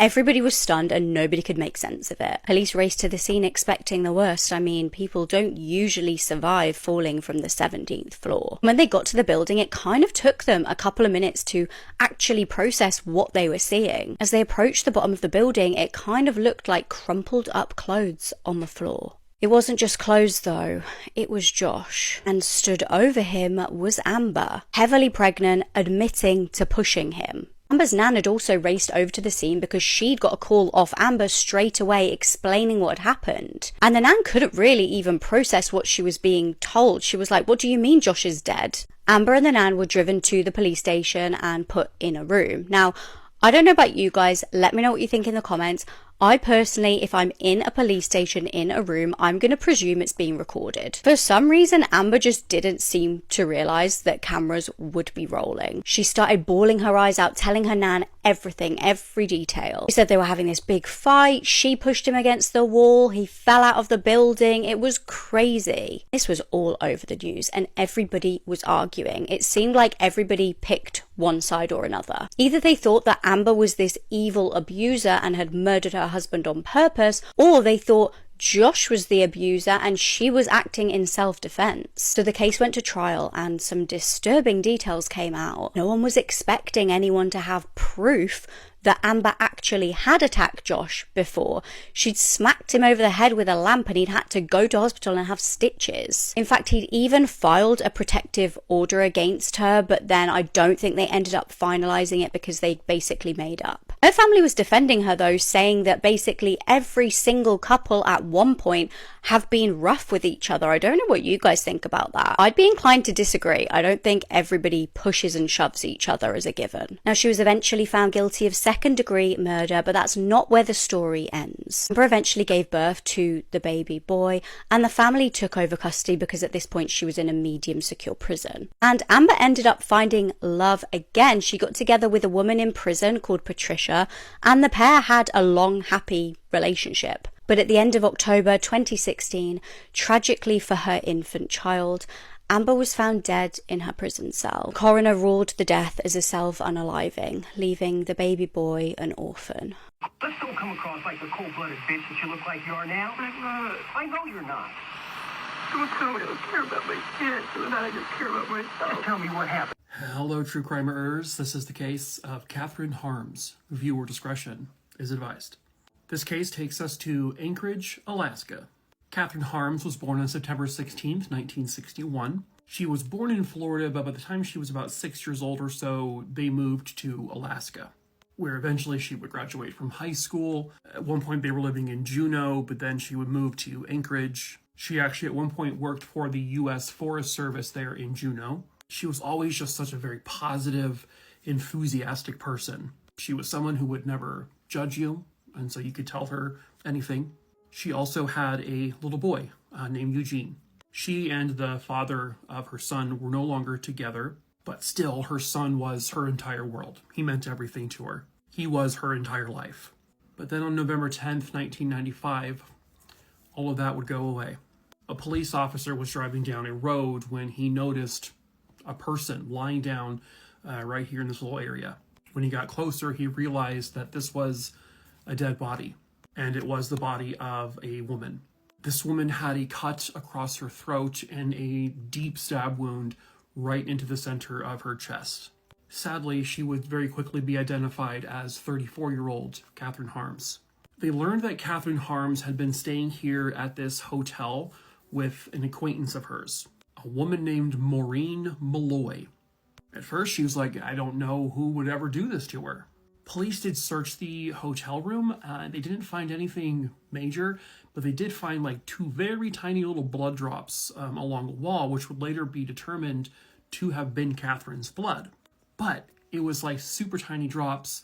everybody was stunned and nobody could make sense of it. Police raced to the scene expecting the worst. I mean, people don't usually survive falling from the 17th floor. When they got to the building, it kind of took them a couple of minutes to actually process what they were seeing. As they approached the bottom of the building, it kind of looked like crumpled up clothes on the floor. It wasn't just clothes though, it was Josh. And stood over him was Amber, heavily pregnant, admitting to pushing him. Amber's nan had also raced over to the scene because she'd got a call off Amber straight away explaining what had happened. And the nan couldn't really even process what she was being told. She was like, what do you mean Josh is dead? Amber and the nan were driven to the police station and put in a room. Now, I don't know about you guys, let me know what you think in the comments. I personally, if I'm in a police station in a room, I'm going to presume it's being recorded. For some reason, Amber just didn't seem to realise that cameras would be rolling. She started bawling her eyes out, telling her nan everything, every detail. She said they were having this big fight, she pushed him against the wall, he fell out of the building, it was crazy. This was all over the news and everybody was arguing. It seemed like everybody picked one side or another. Either they thought that Amber was this evil abuser and had murdered her husband on purpose, or they thought Josh was the abuser and she was acting in self-defense. So the case went to trial and some disturbing details came out. No one was expecting anyone to have proof that Amber actually had attacked Josh before. She'd smacked him over the head with a lamp and he'd had to go to hospital and have stitches. In fact, he'd even filed a protective order against her, but then I don't think they ended up finalizing it because they basically made up. Her family was defending her though, saying that basically every single couple at one point have been rough with each other. I don't know what you guys think about that. I'd be inclined to disagree. I don't think everybody pushes and shoves each other as a given. Now, she was eventually found guilty of second-degree murder, but that's not where the story ends. Amber eventually gave birth to the baby boy, and the family took over custody because at this point she was in a medium secure prison. And Amber ended up finding love again. She got together with a woman in prison called Patricia, and the pair had a long, happy relationship. But at the end of October 2016, tragically for her infant child, Amber was found dead in her prison cell. The coroner ruled the death as a self-unaliving, leaving the baby boy an orphan. Let's don't come across like the cold-blooded bitch that you look like you are now. I know you're not. Don't tell me I don't care about my kids, and I just care about myself. Just tell me what happened. Hello, true crimeers. This is the case of Catherine Harms. Viewer discretion is advised. This case takes us to Anchorage, Alaska. Catherine Harms was born on September 16th, 1961. She was born in Florida, but by the time she was about 6 years old or so, they moved to Alaska, where eventually she would graduate from high school. At one point they were living in Juneau, but then she would move to Anchorage. She actually at one point worked for the U.S. Forest Service there in Juneau. She was always just such a very positive, enthusiastic person. She was someone who would never judge you, and so you could tell her anything. She also had a little boy named Eugene. She and the father of her son were no longer together, but still her son was her entire world. He meant everything to her. He was her entire life. But then on November 10th, 1995, all of that would go away. A police officer was driving down a road when he noticed a person lying down right here in this little area. When he got closer, he realized that this was a dead body, and it was the body of a woman. This woman had a cut across her throat and a deep stab wound right into the center of her chest. Sadly, she would very quickly be identified as 34-year-old Catherine Harms. They learned that Catherine Harms had been staying here at this hotel with an acquaintance of hers, a woman named Maureen Malloy. At first, she was like, I don't know who would ever do this to her. Police did search the hotel room. They didn't find anything major, but they did find like 2 very tiny little blood drops along the wall, which would later be determined to have been Catherine's blood. But it was like super tiny drops.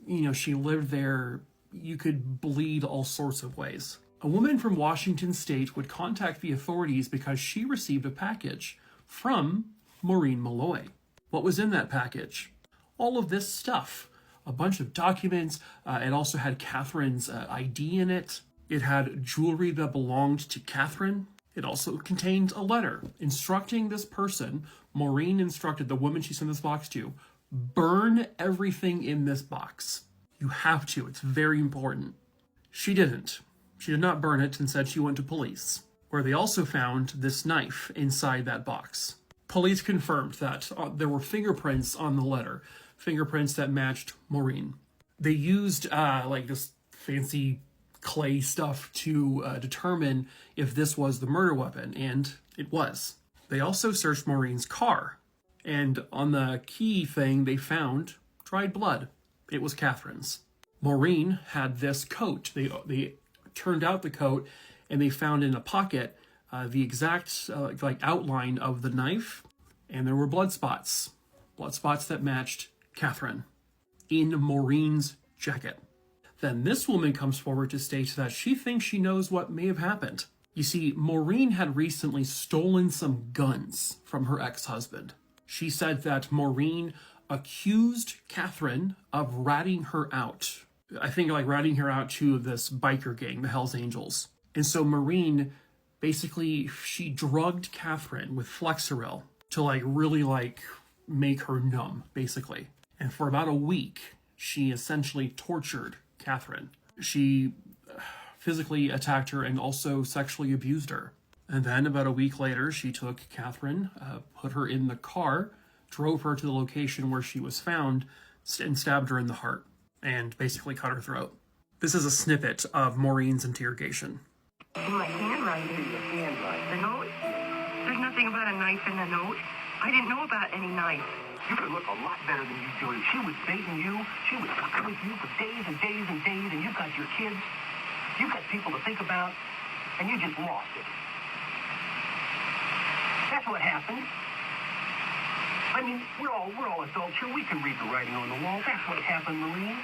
You know, she lived there. You could bleed all sorts of ways. A woman from Washington State would contact the authorities because she received a package from Maureen Malloy. What was in that package? All of this stuff. A bunch of documents. It also had Catherine's ID in it. It had jewelry that belonged to Catherine. It also contained a letter instructing this person. Maureen instructed the woman she sent this box to, burn everything in this box. You have to. It's very important. She didn't. She did not burn it. Instead, she went to police, where they also found this knife inside that box. Police confirmed that there were fingerprints on the letter. Fingerprints that matched Maureen. They used like this fancy clay stuff to determine if this was the murder weapon, and it was. They also searched Maureen's car, and on the key thing they found dried blood. It was Catherine's. Maureen had this coat. They turned out the coat, and they found in a pocket the exact like outline of the knife, and there were blood spots that matched Catherine in Maureen's jacket. Then this woman comes forward to state that she thinks she knows what may have happened. You see, Maureen had recently stolen some guns from her ex-husband. She said that Maureen accused Catherine of ratting her out. I think like ratting her out to this biker gang, the Hells Angels. And so Maureen, basically, she drugged Catherine with Flexeril to like really like make her numb, basically. And for about a week, she essentially tortured Catherine. She physically attacked her and also sexually abused her. And then about a week later, she took Catherine, put her in the car, drove her to the location where she was found, and stabbed her in the heart. and basically cut her throat. This is a snippet of Maureen's interrogation. My handwriting. The note? There's nothing about a knife in the note. I didn't know about any knife. You could look a lot better than you do. She was baiting you. She was fucking with you for days and days and days, and you've got your kids. You've got people to think about, and you just lost it. That's what happened. I mean, we're all adults here. We can read the writing on the wall. That's what happened, Maureen.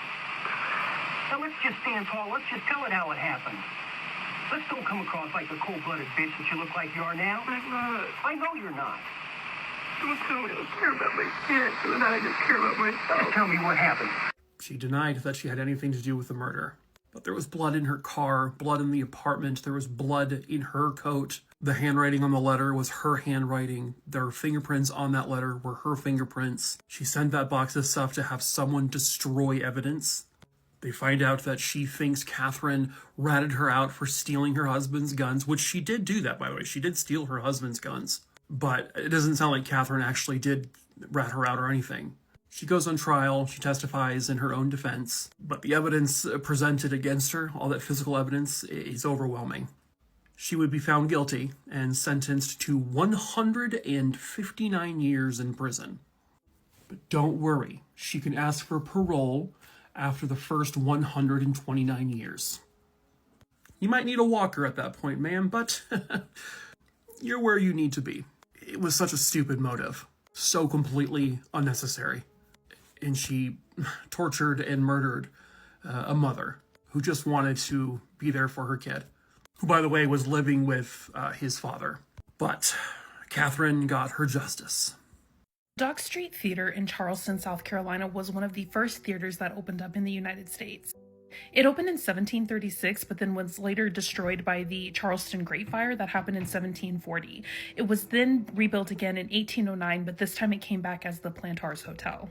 Now let's just stand tall. Let's just tell it how it happened. Let's don't come across like the cold-blooded bitch that you look like you are now. I'm not. I know you're not. Don't tell me I don't care about my kids, and I just care about myself. Just tell me what happened. She denied that she had anything to do with the murder. But there was blood in her car, blood in the apartment, there was blood in her coat. The handwriting on the letter was her handwriting. Their fingerprints on that letter were her fingerprints. She sent that box of stuff to have someone destroy evidence. They find out that she thinks Catherine ratted her out for stealing her husband's guns, which she did do that, by the way. She did steal her husband's guns. But it doesn't sound like Catherine actually did rat her out or anything. She goes on trial, she testifies in her own defense, but the evidence presented against her, all that physical evidence, is overwhelming. She would be found guilty and sentenced to 159 years in prison. But don't worry, she can ask for parole after the first 129 years. You might need a walker at that point, ma'am, but you're where you need to be. It was such a stupid motive, so completely unnecessary. And she tortured and murdered a mother who just wanted to be there for her kid, who, by the way, was living with his father. But Catherine got her justice. Dock Street Theater in Charleston, South Carolina was one of the first theaters that opened up in the United States. It opened in 1736, but then was later destroyed by the Charleston Great Fire that happened in 1740. It was then rebuilt again in 1809, but this time it came back as the Plantars Hotel.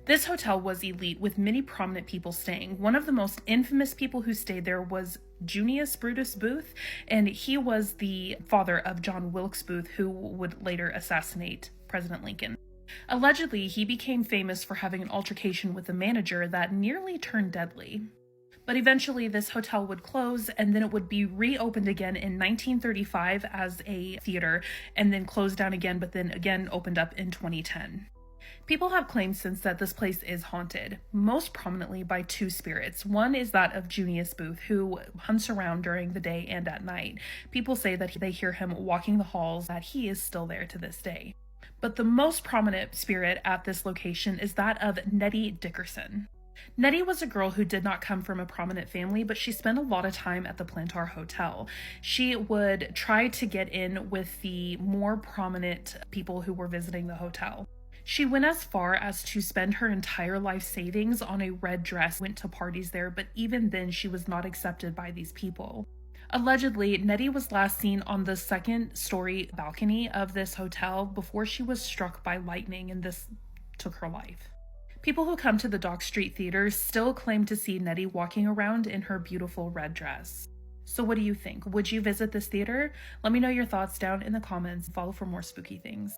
This hotel was elite, with many prominent people staying. One of the most infamous people who stayed there was Junius Brutus Booth, and he was the father of John Wilkes Booth, who would later assassinate President Lincoln. Allegedly, he became famous for having an altercation with the manager that nearly turned deadly. But eventually this hotel would close, and then it would be reopened again in 1935 as a theater, and then closed down again, but then again opened up in 2010. People have claimed since that this place is haunted, most prominently by two spirits. One is that of Junius Booth, who hunts around during the day and at night. People say that they hear him walking the halls, that he is still there to this day. But the most prominent spirit at this location is that of Nettie Dickerson. Nettie was a girl who did not come from a prominent family, but she spent a lot of time at the Plantar Hotel. She would try to get in with the more prominent people who were visiting the hotel. She went as far as to spend her entire life savings on a red dress, went to parties there, but even then she was not accepted by these people. Allegedly, Nettie was last seen on the second-story balcony of this hotel before she was struck by lightning, and this took her life. People who come to the Dock Street Theater still claim to see Nettie walking around in her beautiful red dress. So what do you think? Would you visit this theater? Let me know your thoughts down in the comments. Follow for more spooky things.